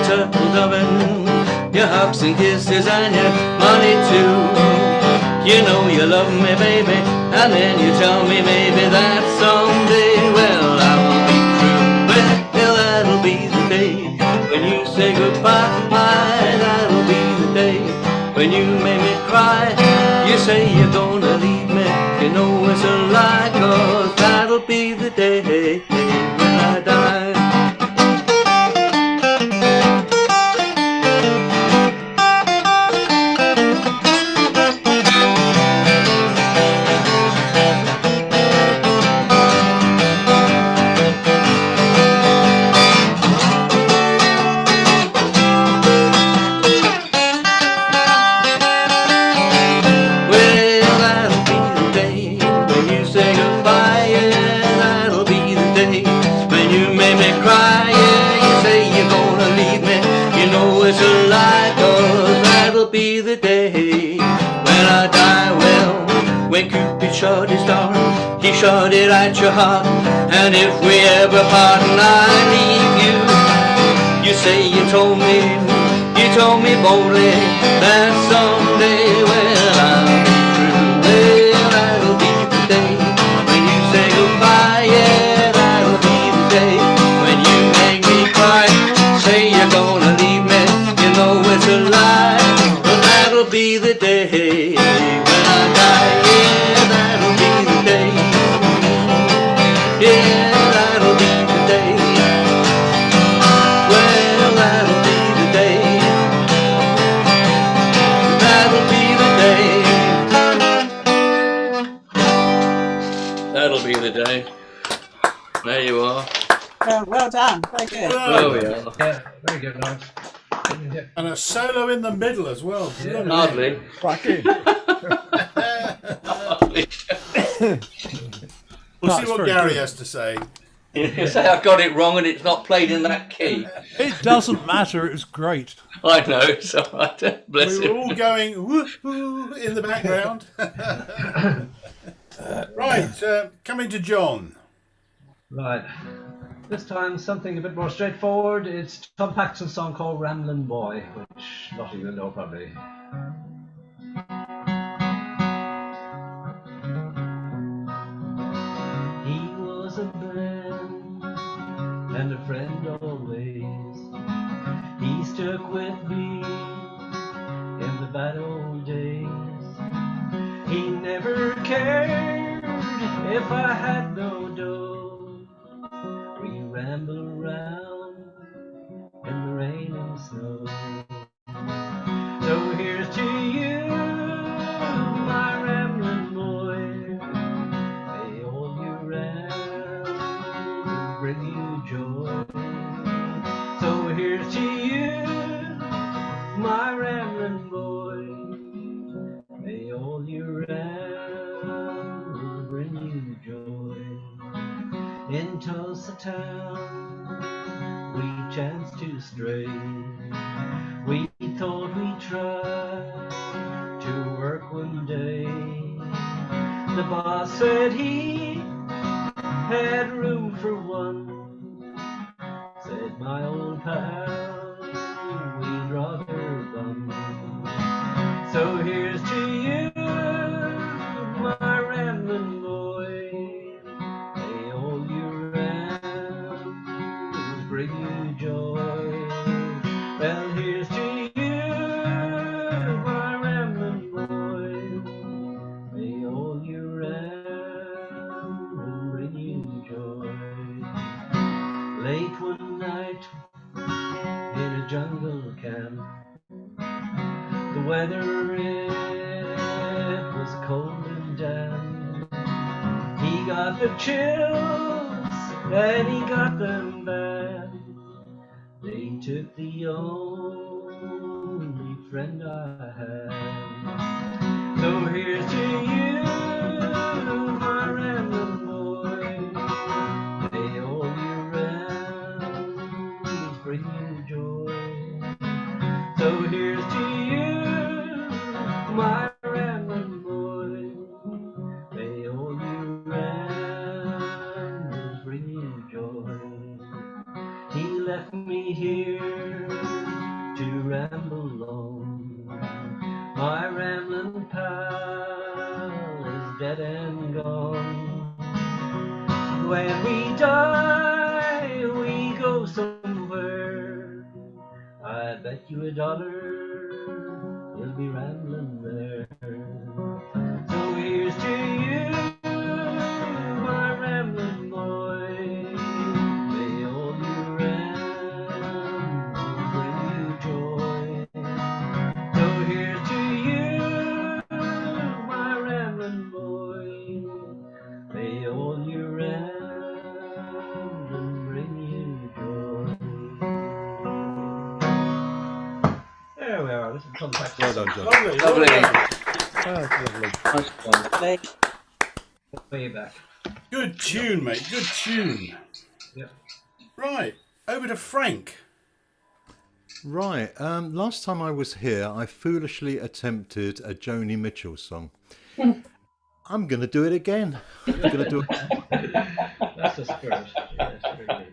turtle doving, your hugs and kisses and your money too. You know you love me, baby, and then you tell me maybe that someday, well, I will be true. Well, that'll be the day when you say goodbye. That'll be the day when you make me cry. You say you're gonna leave me, you know it's a lie, 'cause that'll be the day when I die. It's a lie, 'cause that'll be the day when I die. Well, when Cupid shot his dart, he shot it at your heart. And if we ever part and I leave you, you say you told me boldly that someday, well, I'll be true. Well, that'll be the day when you say goodbye. Yeah, that'll be the day when you make me cry. Say you're gonna leave me, you know it's a lie, but that'll be the day when I die. Yeah, that'll be the day. Yeah, that'll be the day. Well, that'll be the day. That'll be the day. That'll be the day. There you are. Well done. Very good. There we are. Yeah, very good, Lawrence. And a solo in the middle as well. Yeah. Hardly. Cracking. We'll see That's what very Gary good. has to say. You say I got it wrong and it's not played in that key. It doesn't matter. It was great. I know, it's all right. Bless We were him. all going woo-hoo in the background. Right, coming to John. Right. This time something a bit more straightforward. It's Tom Paxton's song called Ramblin' Boy, which a lot of you know probably. He was a man and a friend always. He stuck with me in the bad old days. He never cared if I had no dough. We ramble around in the rain and snow. So here's to you, my rambling boy. May all year round bring you joy. So here's to you, my rambling boy. May all year round bring you joy. In Tulsa town, we chanced to stray. We thought we'd try to work one day. The boss said he had room for one. Said my old pal, we'd rather bum. So here's to you, my rambling boy. May all year round bring you joy. Well, here's to you, my rambling boy. May all year round bring you joy. Late one night, got the chills, and he got them bad. They took the only friend I had. So here's to you, my rambling boy. May all your rambles bring you joy. So here's to you, my rambling boy. May all your rambles bring you joy. He left me here to ramble on. My rambling pal is dead and gone. When we die, we go somewhere. I bet you $1 we'll be rambling there. So here's to you, my rambling boy. May all your rambles bring you joy. So here's to you, my rambling boy. May all your rambling bring you joy. There we are. This is Tom Paxton. Well done, John. Lovely. Nice one. Way back. Good tune, mate. Good tune. Yep. Right, over to Frank. Right. Last time I was here, I foolishly attempted a Joni Mitchell song. I'm going to do it again. I'm going to do it. That's the spirit. Yes, really.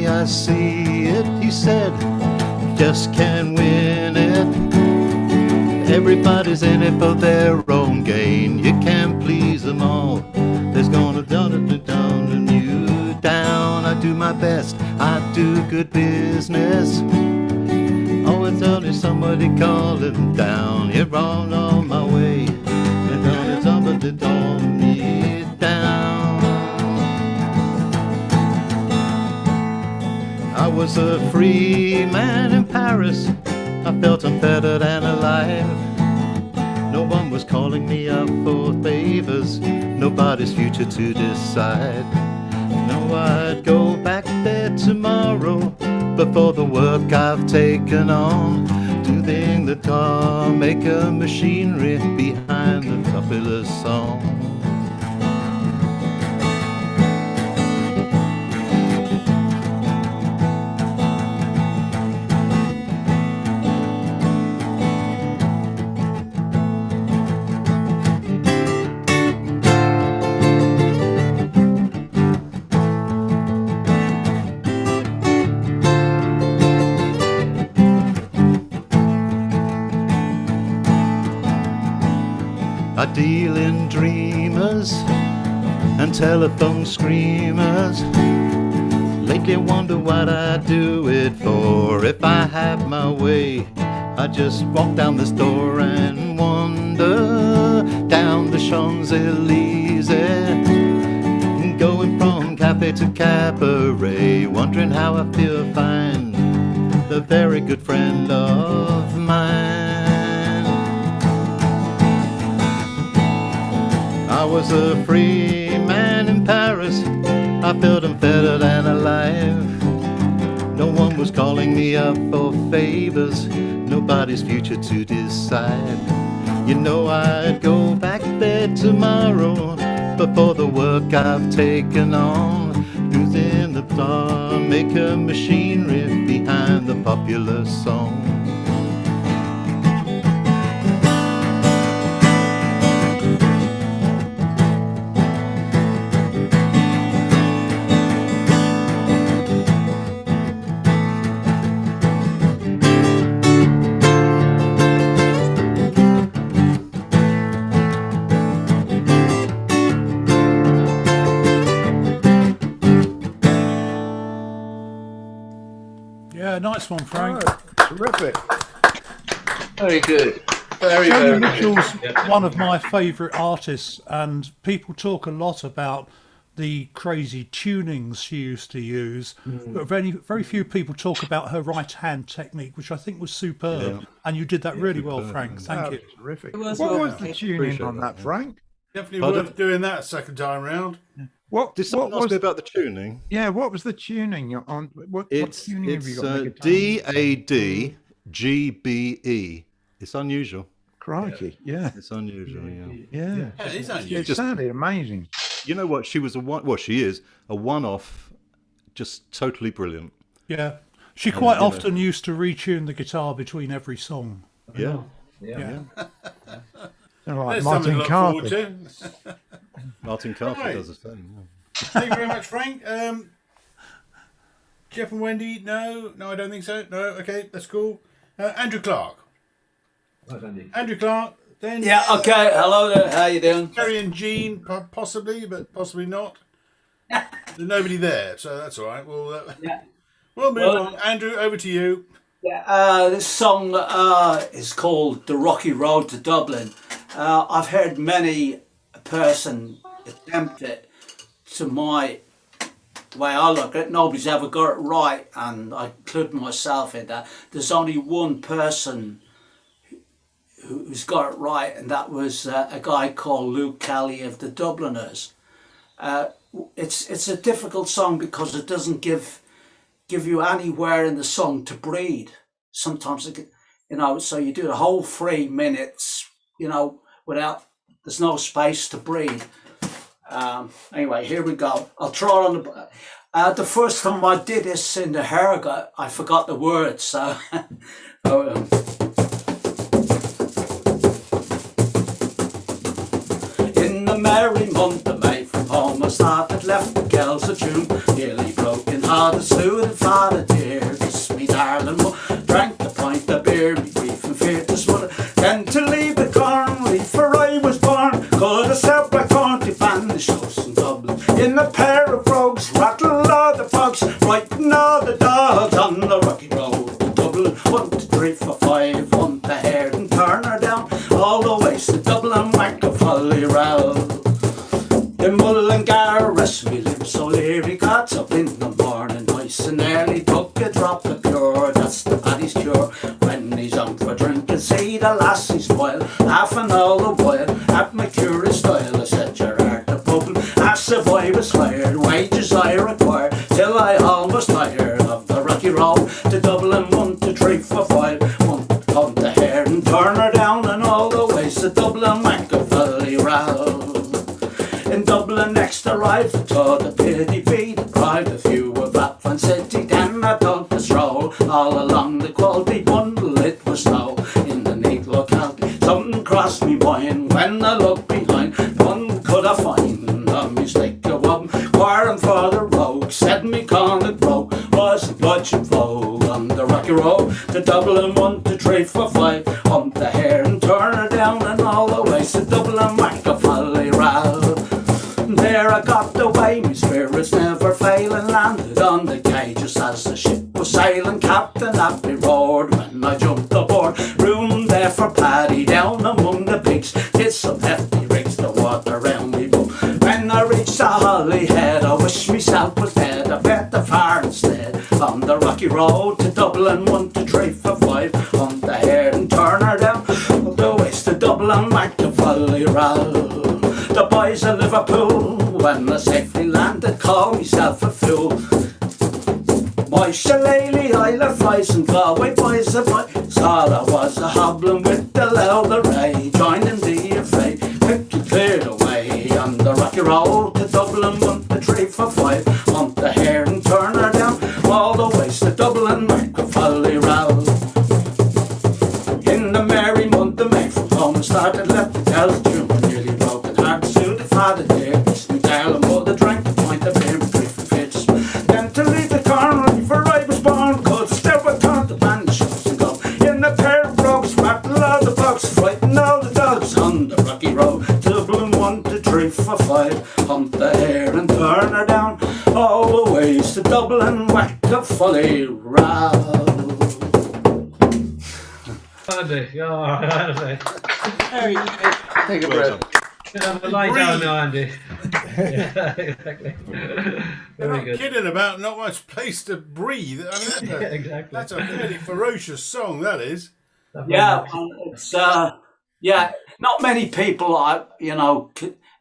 I see it, he said, just can't win it. Everybody's in it for their own gain. You can't please them all. There's gonna down and you down. I do my best, I do good business. Oh, it's only somebody calling down. You're all on my way. There's only somebody calling me down. I was a free man in Paris. I felt unfettered and alive. No one was calling me up for favors. Nobody's future to decide. No, I'd go back there tomorrow, but for the work I've taken on, doing the car maker machinery behind the popular song. I deal in dreamers and telephone screamers. Lately wonder what I'd do it for. If I had my way, I'd just walk down this door and wander down the Champs-Élysées, going from cafe to cabaret, wondering how I feel find the very good friend of mine. I was a free man in Paris. I felt unfettered and alive. No one was calling me up for favors. Nobody's future to decide. You know I'd go back there tomorrow, but for the work I've taken on, using the car maker machinery behind the popular song. nice one, Frank. Terrific. Very good. Very, Joni very Mitchell's good. Yeah. one of my favourite artists, and people talk a lot about the crazy tunings she used to use, but very few people talk about her right hand technique, which I think was superb. Yeah. And you did that really well, Frank. Thank you. Terrific. It was What well was the played. tuning Appreciate on that, that, Frank? Definitely Pardon? worth doing that second time round. What Did someone ask was me about the tuning? Yeah, what was the tuning on? What It's tuning have you got on the guitar? D-A-D G-B-E. It's unusual. Crikey, yeah, It's unusual, yeah. yeah. Yeah, it is It unusual. sounded amazing. You know what? She was she is a one-off, just totally brilliant. Yeah. She quite often used to retune the guitar between every song. Yeah. Yeah. They're like There's something to Martin look forward Carthy. to. Martin Carthy Right. does the same. Yeah. Thank you very much, Frank. Jeff and Wendy, no, I don't think so. No, okay, that's cool. Andrew Clark. Andrew Clark, then Yeah, okay. Hello there. How you doing? Terry and Jean, possibly, but possibly not. There's nobody there, so that's all right. We'll move on. Andrew, over to you. Yeah, this song is called "The Rocky Road to Dublin." I've heard many a person attempt it. To my way I look at it, nobody's ever got it right, and I include myself in that. There's only one person who's got it right, and that was a guy called Luke Kelly of the Dubliners. It's a difficult song because it doesn't give you anywhere in the song to breathe. Sometimes so you do the whole 3 minutes, without there's no space to breathe. Anyway, here we go. I'll try on the first time I did this in the Harrogate, I forgot the words, so in the merry month of May, from home I started, left the girls a tune, nearly broken hearted, slew the father dear, this me darling, drank a pint of beer, me grief and fear to smother, then to leave the corn, for I was born, could have said by county banish house in Dublin, in a pair of brogues, rattle all the fogs, frighten all the dogs on the rocky road to Dublin, 1, 2, 3, 4, 5, 1 to Hare and turn her down, all the way to Dublin, whack a folly round. In Mullingar, rest me lips so leery, got up in the morning, nice and early, took a drop of pure, that's the paddy's cure, when he's on for drink and see the lassie spoil, laughing all the while, at my curious style, I said your heart a bubble, as if I was hired, wages I required, till I almost tired of the rocky road, to Dublin, 1, 2, 3, 4, 5, 1, on the Hare and turn her down, and all the ways to Dublin, Machiavelli round. In Dublin next arrived to the PDP, deprived a few of that fun city, then I took the stroll, all along the quality bundle it was snow, in the neat locality, something crossed me mind, when I looked behind, one could I find, a mistake of one, quarreling for the rogue, said me cornet broke, was a bludgeon vogue, on the rocky road, to Dublin, 1, 2, 3, 4, 5, on the Hare and turn her down, and all the way to Dublin, Machiavelli round. There I got away, my spirits never failing, landed on the quay just as the ship was sailing, Captain Happy roared when I jumped aboard, room there for Paddy down among the pigs, did some hefty rigs, the water round me bum. When I reached the Holyhead, I wished myself was dead, I bet the fire instead, on the rocky road to Dublin, 1, 2, 3, 4, 5, on the Hare and turn her down, all the ways to Dublin, Machiavelli round. The boys of Liverpool, when I safely landed, call myself a fool. My shillelagh, Isle of Flies and Galway boys of mine, saw I was a hobbling with the loud array, joining the affray, quickly cleared away, on the rocky road to Dublin, 1, 2, 3, 4, 5, on the Hare and turn her down, all the ways to Dublin, Machiavelli round. In the merry month of May, from home I started, left the girls June, nearly broken heart, to the father dear, this me darling mother drank a pint of beer, grief and fits, then to leave the corn, for I was born, could still with count the band shoes and go, in a pair of brogues, rattle all the bugs, frighten all the dogs, on the rocky road, Dublin, 1, 2, 3, 4, 5, hunt the Hare and turn her down, all the ways to Dublin, whack a folly round. Andy, all right, Andy. Very good. Take a Well breath. Should have a lie down now, Andy. Yeah, exactly. You're Very not good. kidding about not much place to breathe. I mean, Yeah, exactly. that's a fairly ferocious song, that is. Yeah, and it's yeah. Not many people are,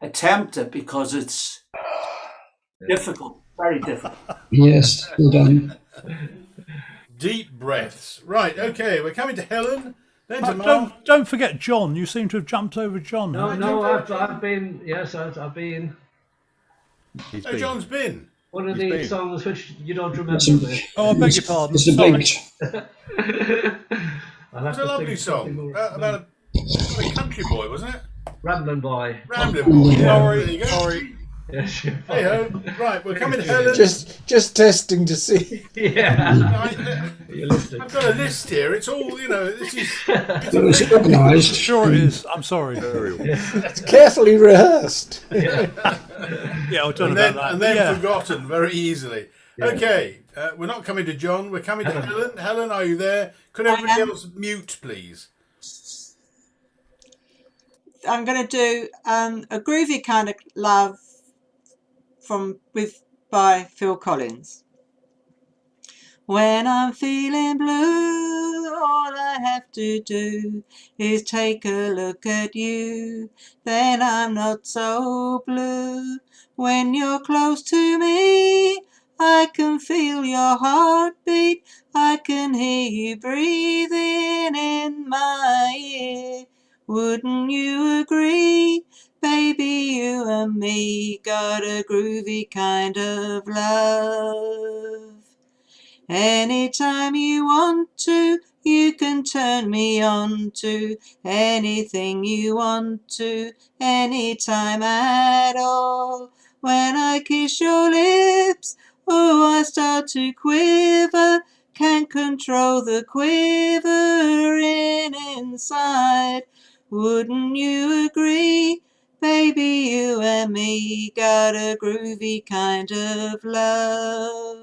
attempt it because it's difficult, very difficult. Yes, well done. Deep breaths. Right, okay, we're coming to Helen, then to Mark. Don't forget John. You seem to have jumped over John. No, I've been. Yes, I've been. He's Oh, been. John's been. One of He's the been. songs which you don't remember. Oh, I beg your pardon. It's a Sorry. big. It's a lovely song about a country boy, wasn't it? Rambling Boy. Rambling boy. Yeah, Sorry, there you go. sorry. Yes, Hey ho. Right, we're coming to Helen. Just testing to see. Yeah. You're listening. I've got a list here. It's all, this is. Well, it's organised. Sure it is. I'm sorry. Very well. It's carefully rehearsed. Yeah, I've done And about then, that. and then yeah. forgotten very easily. Okay, we're not coming to John. We're coming to Helen. Helen, are you there? Could everybody else mute, please? I'm going to do a groovy kind of love by Phil Collins. When I'm feeling blue, all I have to do is take a look at you. Then I'm not so blue. When you're close to me, I can feel your heartbeat. I can hear you breathing in my ear. Wouldn't you agree? Baby, you and me got a groovy kind of love. Anytime you want to, you can turn me on to anything you want to, anytime at all. When I kiss your lips, oh, I start to quiver, can't control the quivering inside. Wouldn't you agree? Baby, you and me got a groovy kind of love.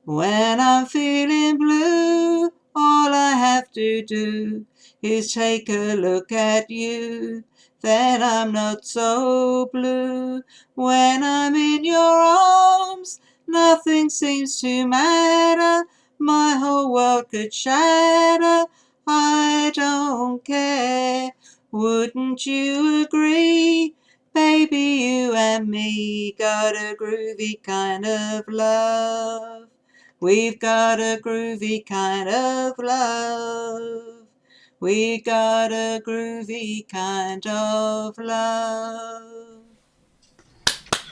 When I'm feeling blue, all I have to do is take a look at you. Then I'm not so blue. When I'm in your arms, nothing seems to matter. My whole world could shatter. I don't care. Wouldn't you agree? Baby, you and me got a groovy kind of love. We've got a groovy kind of love. We got a groovy kind of love.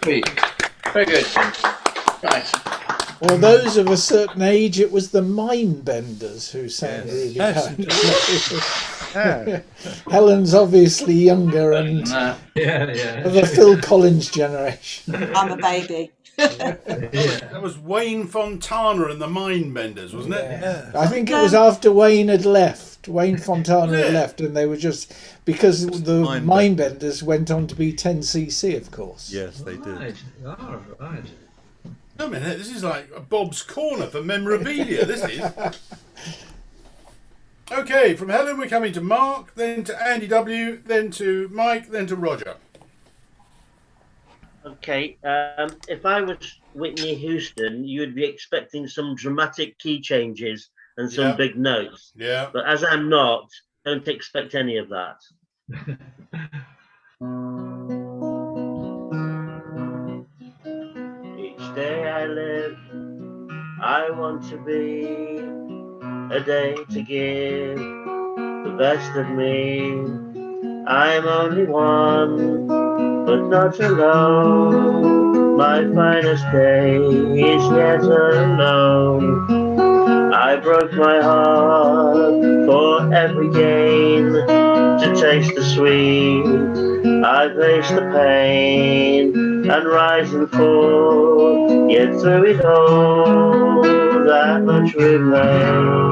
Sweet. Very good. Right. Well, those of a certain age, it was the Mindbenders who sang really Yes. hard. Helen's obviously younger and Yeah. of the Phil Collins generation. I'm a baby. That was Wayne Fontana and the Mindbenders, wasn't it? Yeah. I think it was after Wayne had left. Wayne Fontana had left, and they were just because the Mindbenders went on to be 10cc, of course. Yes, they did. Right. Oh, right. I mean, this is like a Bob's Corner for memorabilia, this is. Okay, from Helen we're coming to Mark, then to Andy W, then to Mike, then to Roger. Okay, if I was Whitney Houston, you would be expecting some dramatic key changes and some big notes. Yeah. But as I'm not, don't expect any of that. Each day I live, I want to be a day to give the best of me. I'm only one, but not alone. My finest day is yet unknown. I broke my heart for every gain to taste the sweet. I face the pain and rise and fall, yet through it all, that much remains.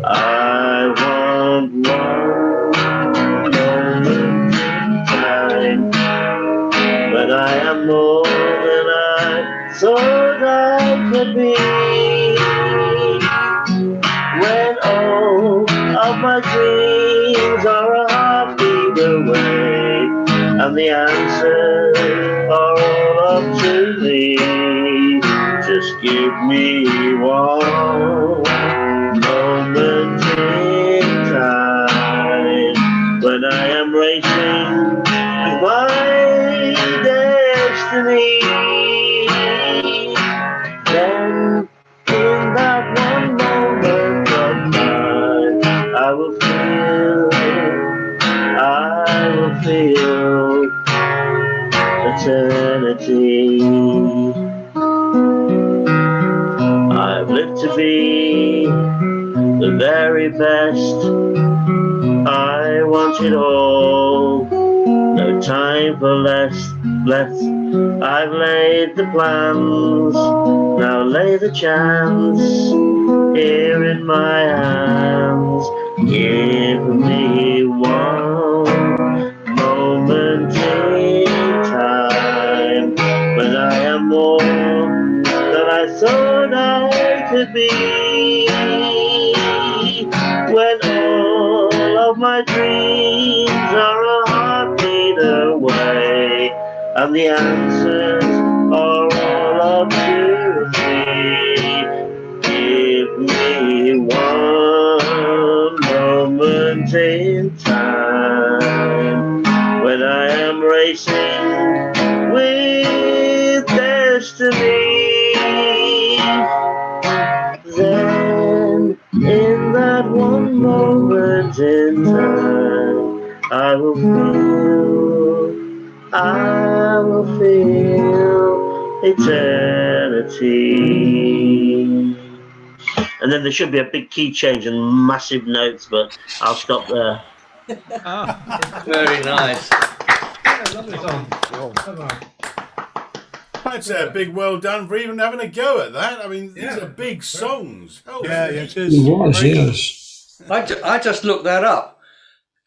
I want one moment in time, but I am more than I thought I could be. When all of my dreams are a heartbeat away, and the answers are all up to me. Just give me one moment in time when I am racing with my destiny. Then in that one moment of time, I will feel eternity. I've lived to be the very best. I want it all, no time for less. I've laid the plans, now lay the chance here in my hands. Give me one moment in time when I am more than I thought I could be. When all of my dreams are a heartbeat away, and the answers are all up to me. Give me one moment in time when I am racing with destiny. Then in that one moment in time, I will feel eternity. And then there should be a big key change and massive notes, but I'll stop there. Very nice. Lovely song. That's a big well done for even having a go at that. I mean, these are big songs. Oh, Yeah, it is. It was, yes. I just looked that up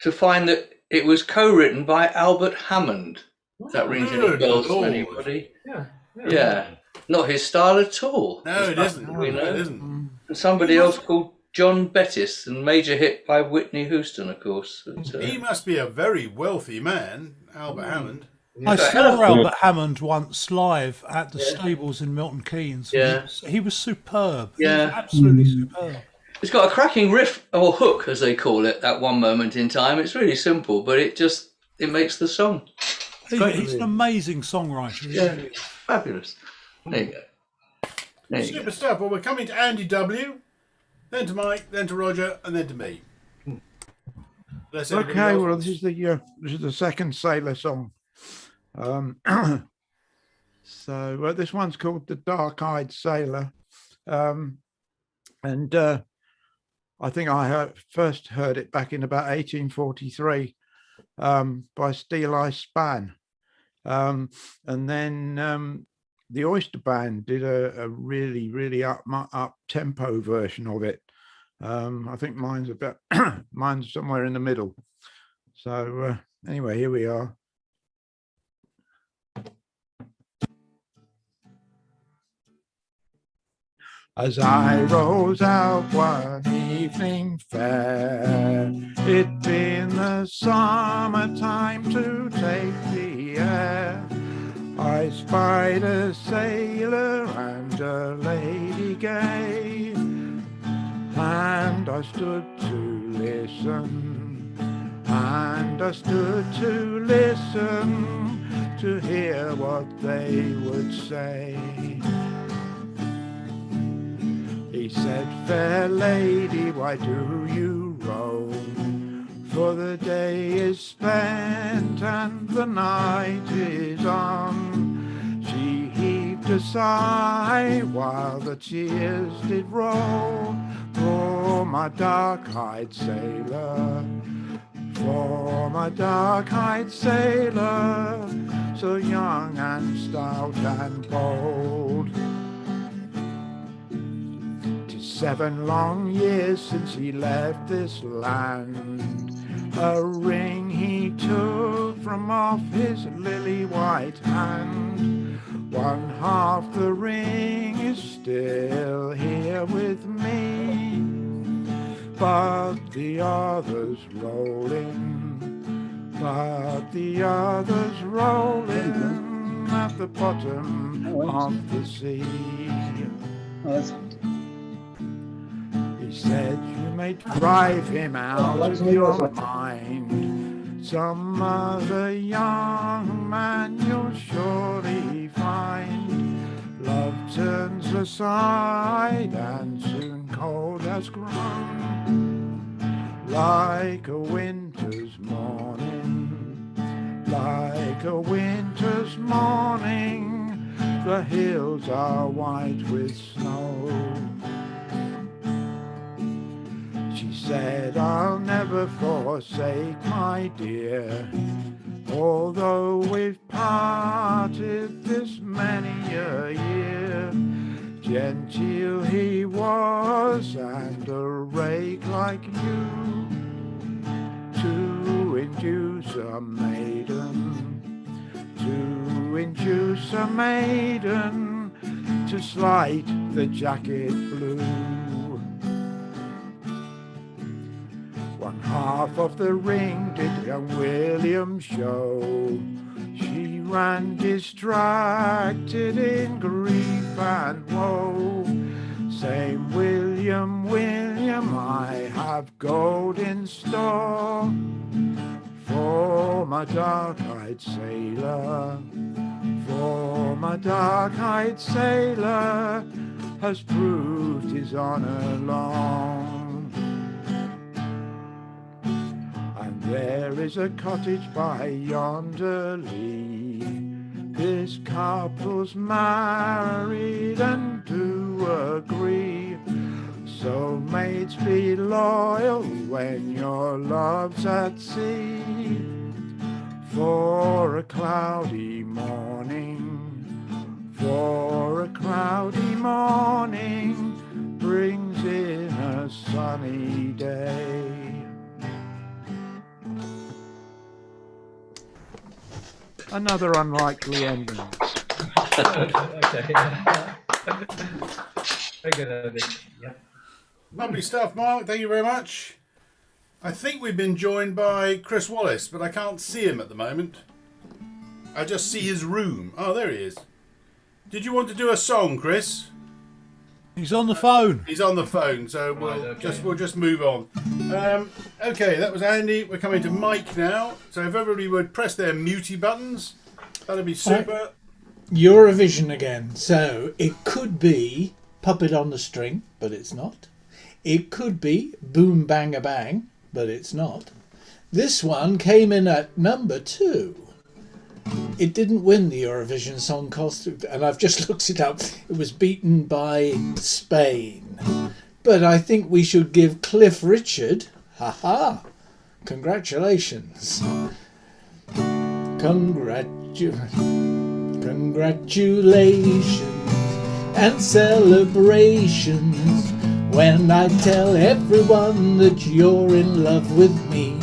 to find that it was co-written by Albert Hammond. If that rings any Good bells to Lord. anybody. Yeah. Yeah. Not his style at all. No, it isn't. We know. It isn't. And somebody else called John Bettis, and major hit by Whitney Houston, of course. But, He must be a very wealthy man, Albert Hammond. I saw Albert Hammond once live at the stables in Milton Keynes. Yeah. He was superb. Yeah. He was absolutely superb. It's got a cracking riff, or hook, as they call it, at one moment in time. It's really simple, but it makes the song. He's an amazing songwriter. Yeah. Fabulous. There you go. There you Super go. stuff. Well, we're coming to Andy W, then to Mike, then to Roger, and then to me. Okay, well, this is the second Sailor song. So this one's called The Dark-Eyed Sailor, and I think I first heard it back in about 1843 by Steel Eye Span, and then the Oyster Band did a really up tempo version of it. I think mine's somewhere in the middle. So anyway, here we are. As I rose out one evening fair, it being the summertime to take the air, I spied a sailor and a lady gay, and I stood to listen, and I stood to listen to hear what they would say. He said, "Fair lady, why do you roam? For the day is spent and the night is on." She heaved a sigh while the tears did roll. For my dark-eyed sailor, for my dark-eyed sailor, so young and stout and bold. 7 long years since he left this land, a ring he took from off his lily white hand One half the ring is still here with me, but the other's rolling, at the bottom of the sea. He said you may drive him out of your mind. Some other young man you'll surely find. Love turns aside and soon cold has grown. Like a winter's morning, like a winter's morning, the hills are white with snow. She said, I'll never forsake my dear, although we've parted this many a year. Genteel he was and a rake like you, to induce a maiden to slight the jacket blue. One half of the ring did young William show. She ran distracted in grief and woe. Saying, William, William, I have gold in store for my dark-eyed sailor, for my dark-eyed sailor has proved his honour long. And there is a cottage by yonder lea, this couple's married and do agree. So mates, be loyal when your love's at sea, for a cloudy morning, for a cloudy morning brings in a sunny day. Another unlikely ending. Okay. Very good, Andy. Yeah. Lovely stuff, Mark. Thank you very much. I think we've been joined by Chris Wallace, but I can't see him at the moment. I just see his room. Oh, there he is. Did you want to do a song, Chris? He's on the phone. He's on the phone, so we'll just move on. Okay, that was Andy. We're coming to Mike now. So if everybody would press their muty buttons, that'd be super. Eurovision again. So it could be Puppet on the String, but it's not. It could be Boom Bang a Bang, but it's not. This one came in at number 2. It didn't win the Eurovision Song Contest, and I've just looked it up. It was beaten by Spain. But I think we should give Cliff Richard, congratulations. Congratulations and celebrations when I tell everyone that you're in love with me.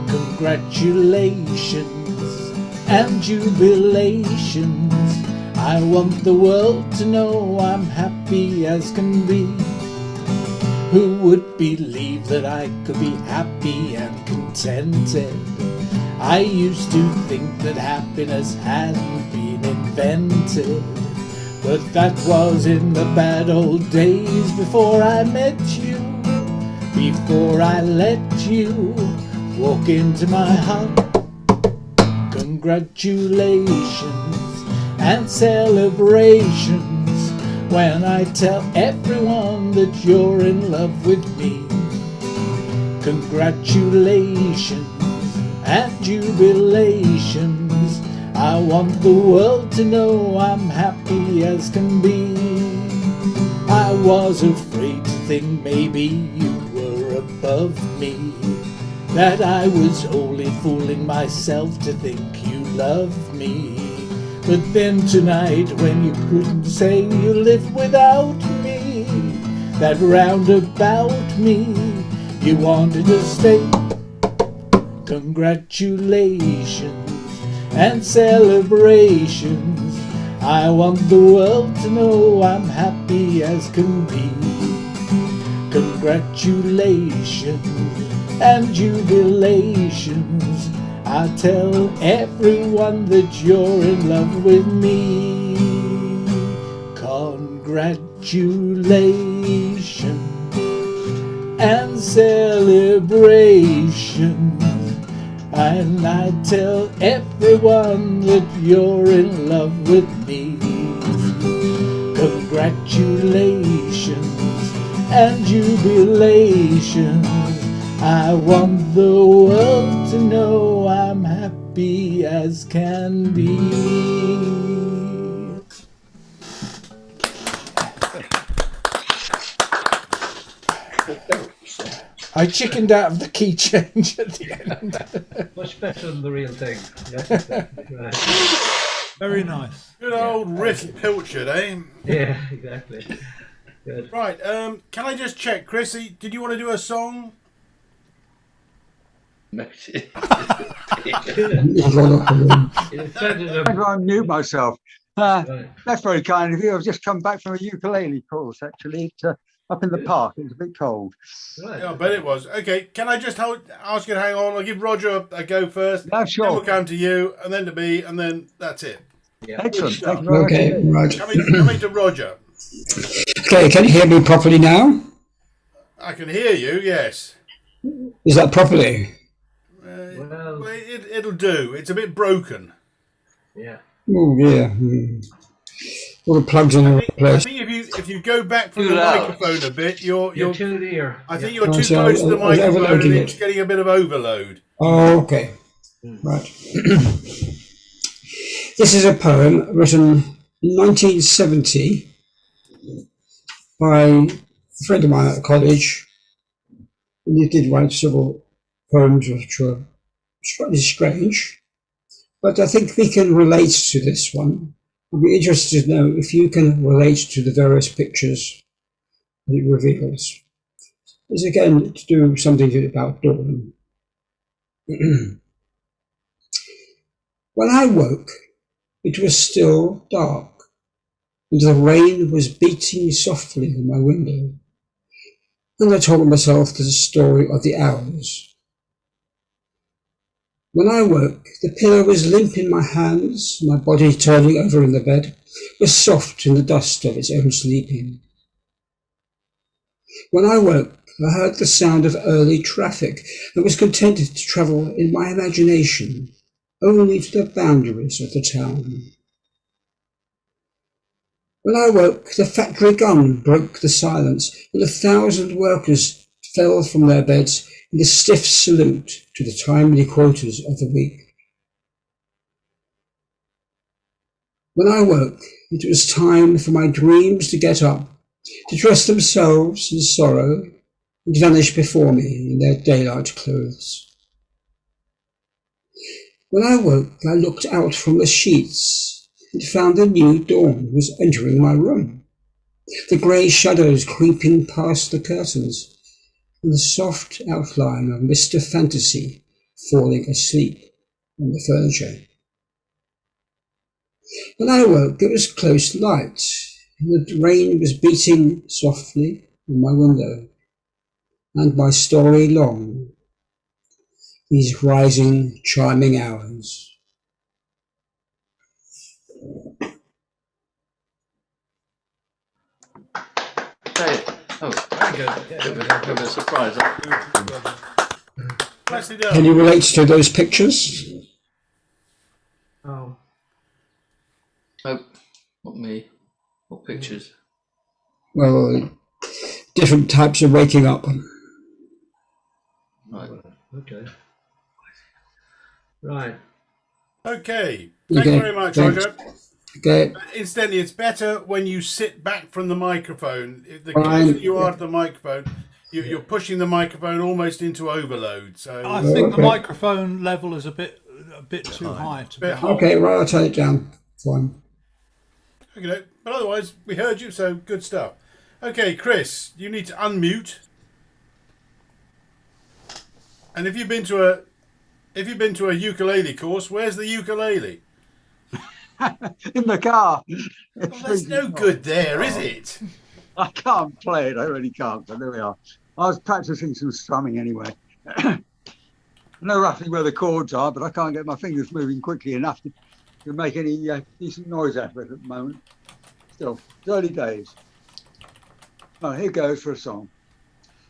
Congratulations and jubilations. I want the world to know I'm happy as can be. Who would believe that I could be happy and contented? I used to think that happiness hadn't been invented, but that was in the bad old days before I met you, before I let you walk into my heart. Congratulations and celebrations when I tell everyone that you're in love with me. Congratulations and jubilations. I want the world to know I'm happy as can be. I was afraid to think maybe you were above me, that I was only fooling myself to think you loved me. But then tonight, when you couldn't say you lived without me, that roundabout me, you wanted to stay. Congratulations and celebrations I want the world to know I'm happy as can be. Congratulations and jubilations. I tell everyone that you're in love with me. Congratulations and celebration. And I tell everyone that you're in love with me. Congratulations and jubilations. I want the world to know I'm happy as can be. I chickened out of the key change at the end. Much better than the real thing. Yeah, right. Very nice. Good old Riff Pilchard, eh? Yeah, exactly. Good. Right, can I just check, Chrissy, did you want to do a song? No. I mute myself. That's very kind of you. I've just come back from a ukulele course, actually, up in the park. It was a bit cold. Right. Yeah, I bet it was. Okay, can I just ask you to hang on? I'll give Roger a go first. Yeah, sure. Then we'll come to you, and then to me, and then that's it. Yeah. Excellent. Good Thank stuff. you very Okay, much. right. Coming to Roger. Okay, can you hear me properly now? I can hear you, yes. Is that properly? Well, It'll do. It's a bit broken. yeah. Oh, yeah. All the plugs in the right I place. think if you go back from Too the loud. microphone a bit, you're too near. I think Yeah. you're too So close to the I was microphone, overloading and it's it. getting a bit of overload. Oh, okay. Right. This is a poem written in 1970 by a friend of mine at college. And he did write several poems which were slightly strange, but I think we can relate to this one. I'd be interested to know if you can relate to the various pictures that it reveals. It's again to do something about dawn. When I woke, it was still dark, and the rain was beating softly on my window. And I told myself the story of the hours. When I woke, the pillow was limp in my hands, my body turning over in the bed was soft in the dust of its own sleeping. When I woke, I heard the sound of early traffic and was contented to travel in my imagination only to the boundaries of the town. When I woke, the factory gun broke the silence, and 1,000 workers fell from their beds in a stiff salute to the timely quotas of the week. When I woke, it was time for my dreams to get up, to dress themselves in sorrow, and vanish before me in their daylight clothes. When I woke, I looked out from the sheets and found the new dawn was entering my room, the grey shadows creeping past the curtains, and the soft outline of Mr. Fantasy falling asleep on the furniture. When I woke, it was close light, and the rain was beating softly on my window, and my story long, these rising, chiming hours. Hey. Oh, Very good. Yeah. bit of a surprise. Nicely done. Can you relate to those pictures? Oh. Oh, not me. What pictures? Well, different types of waking up. Right. Okay. Right. Okay. Thank you Okay, very much, thanks. Roger. Okay. Incidentally, it's better when you sit back from the microphone. The Fine. closer you are to the microphone, you're pushing the microphone almost into overload. So I think the Okay. microphone level is a bit too high. To be bit honest. hot. Okay, right, I'll turn it down. Fine. Okay, but otherwise we heard you, so good stuff. Okay, Chris, you need to unmute. And if you've been to a ukulele course, where's the ukulele? in the car. Well, that's no good there, is it? I can't play it. I really can't. So there we are. I was practicing some strumming anyway. I know roughly where the chords are, but I can't get my fingers moving quickly enough to make any decent noise out of it at the moment. Still, it's early days. Oh, here goes for a song.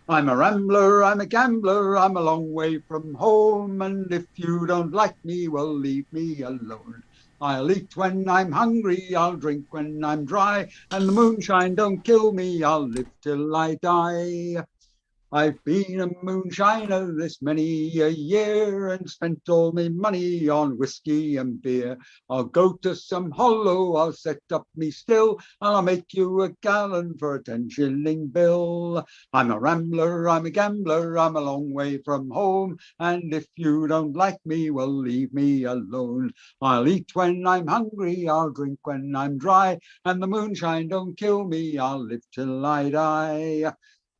I'm a rambler, I'm a gambler, I'm a long way from home, and if you don't like me, well, leave me alone. I'll eat when I'm hungry, I'll drink when I'm dry, and the moonshine don't kill me, I'll live till I die. I've been a moonshiner this many a year and spent all my money on whiskey and beer. I'll go to some hollow, I'll set up me still, and I'll make you a gallon for a 10-shilling bill. I'm a rambler, I'm a gambler, I'm a long way from home, and if you don't like me, well, leave me alone. I'll eat when I'm hungry, I'll drink when I'm dry, and the moonshine don't kill me, I'll live till I die.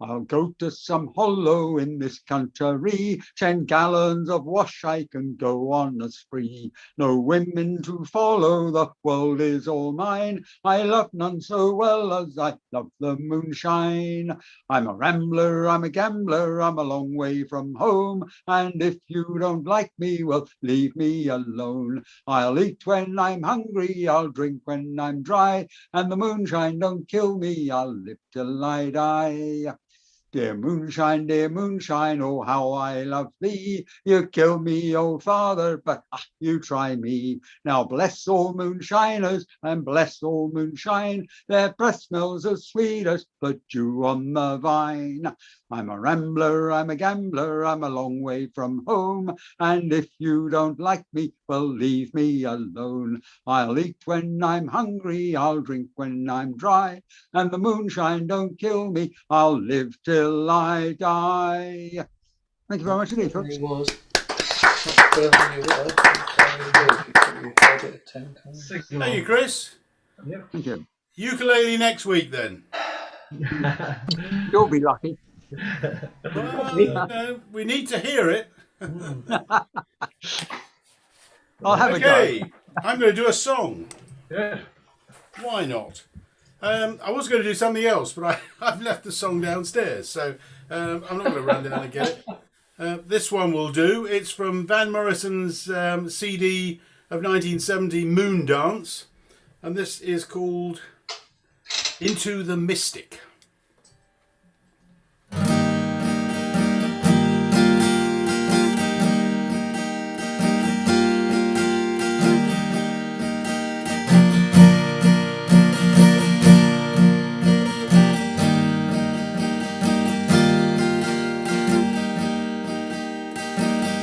I'll go to some hollow in this country, 10 gallons of wash I can go on a spree. No women to follow, the world is all mine. I love none so well as I love the moonshine. I'm a rambler, I'm a gambler, I'm a long way from home, and if you don't like me, well, leave me alone. I'll eat when I'm hungry, I'll drink when I'm dry, and the moonshine don't kill me, I'll live till I die. Dear moonshine, oh, how I love thee. You kill me, old father, but you try me. Now bless all moonshiners and bless all moonshine. Their breath smells as sweet as the dew on the vine. I'm a rambler, I'm a gambler, I'm a long way from home. And if you don't like me, well, leave me alone. I'll eat when I'm hungry, I'll drink when I'm dry. And the moonshine don't kill me, I'll live till I die. Thank you very much indeed, folks. Thank you, Chris. Yep. Thank you. Ukulele next week, then. You'll be lucky. Well, no, we need to hear it. I'll have a go. Okay, I'm going to do a song. Yeah. Why not? I was going to do something else, but I've left the song downstairs, so I'm not going to run down and get it. This one will do. It's from Van Morrison's CD of 1970, Moon Dance, and this is called Into the Mystic.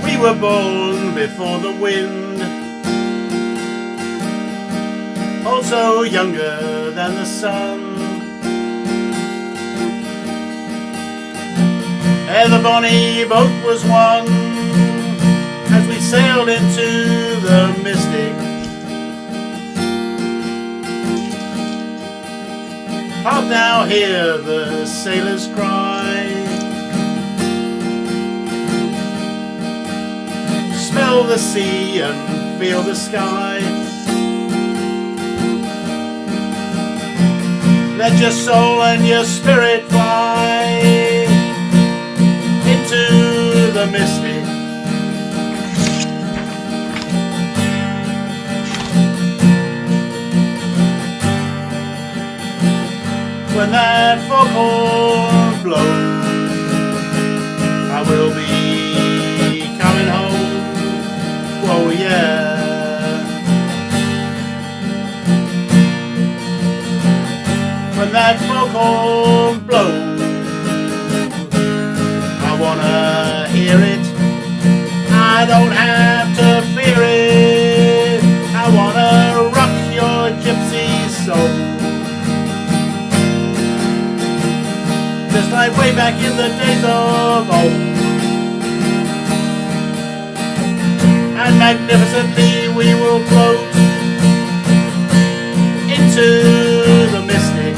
We were born before the wind, also younger than the sun. Ere the bonny boat was won, as we sailed into the mystic. Hark now, hear the sailors cry, smell the sea and feel the sky. Let your soul and your spirit fly into the mystic. When that foghorn blows, I will be coming home. Oh yeah. When that foghorn blows, I wanna hear it. I don't have to fear it. I wanna rock your gypsy soul, just like way back in the days of old. And magnificently we will float into the mystic.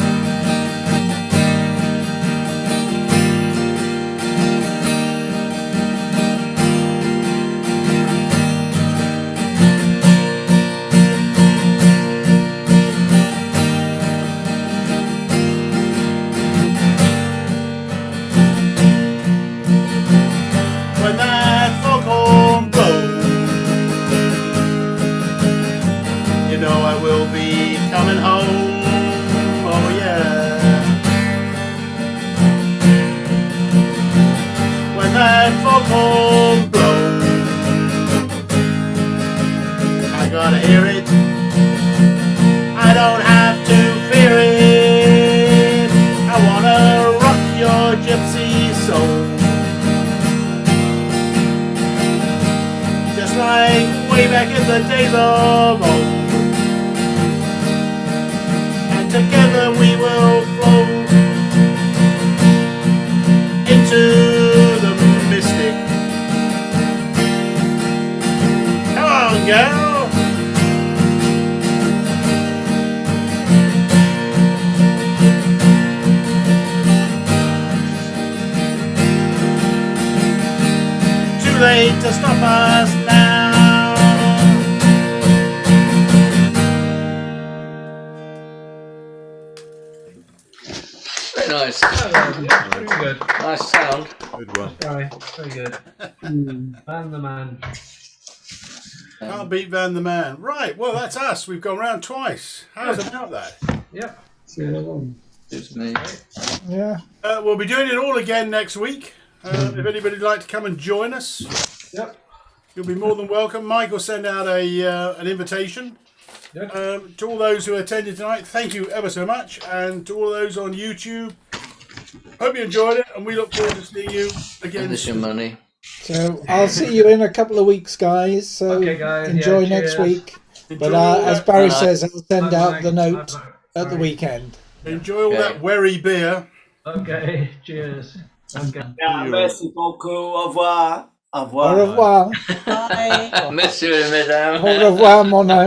coming home, oh yeah. When that foghorn blows, I gotta hear it. I don't have to fear it. I wanna rock your gypsy soul, just like way back in the days of old. And together we will float into the mystic. Come on, girl. Too late to stop us now. Very nice. Very good. Nice sound. Good one. Sorry, very good. Van the man. Can't beat Van the Man. Right, well, that's us. We've gone round twice. How's about that? Yep. It's me. Yeah. We'll be doing it all again next week. If anybody'd like to come and join us, Yep. you'll be more than welcome. Mike will send out an invitation. Yep. To all those who attended tonight, thank you ever so much. And to all those on YouTube, hope you enjoyed it. And we look forward to seeing you again. Send us your money. So I'll see you in a couple of weeks, guys. So Okay, guys. enjoy Yeah, next cheers. week. Enjoy But all as that- Barry says, I'll send Bye, out the bye. note Bye, at the weekend. Enjoy all that Werry beer. Okay, cheers. Okay. Merci beaucoup. Au revoir. Au revoir. Au revoir. Bye. Monsieur et mesdames. Au revoir, mon ami.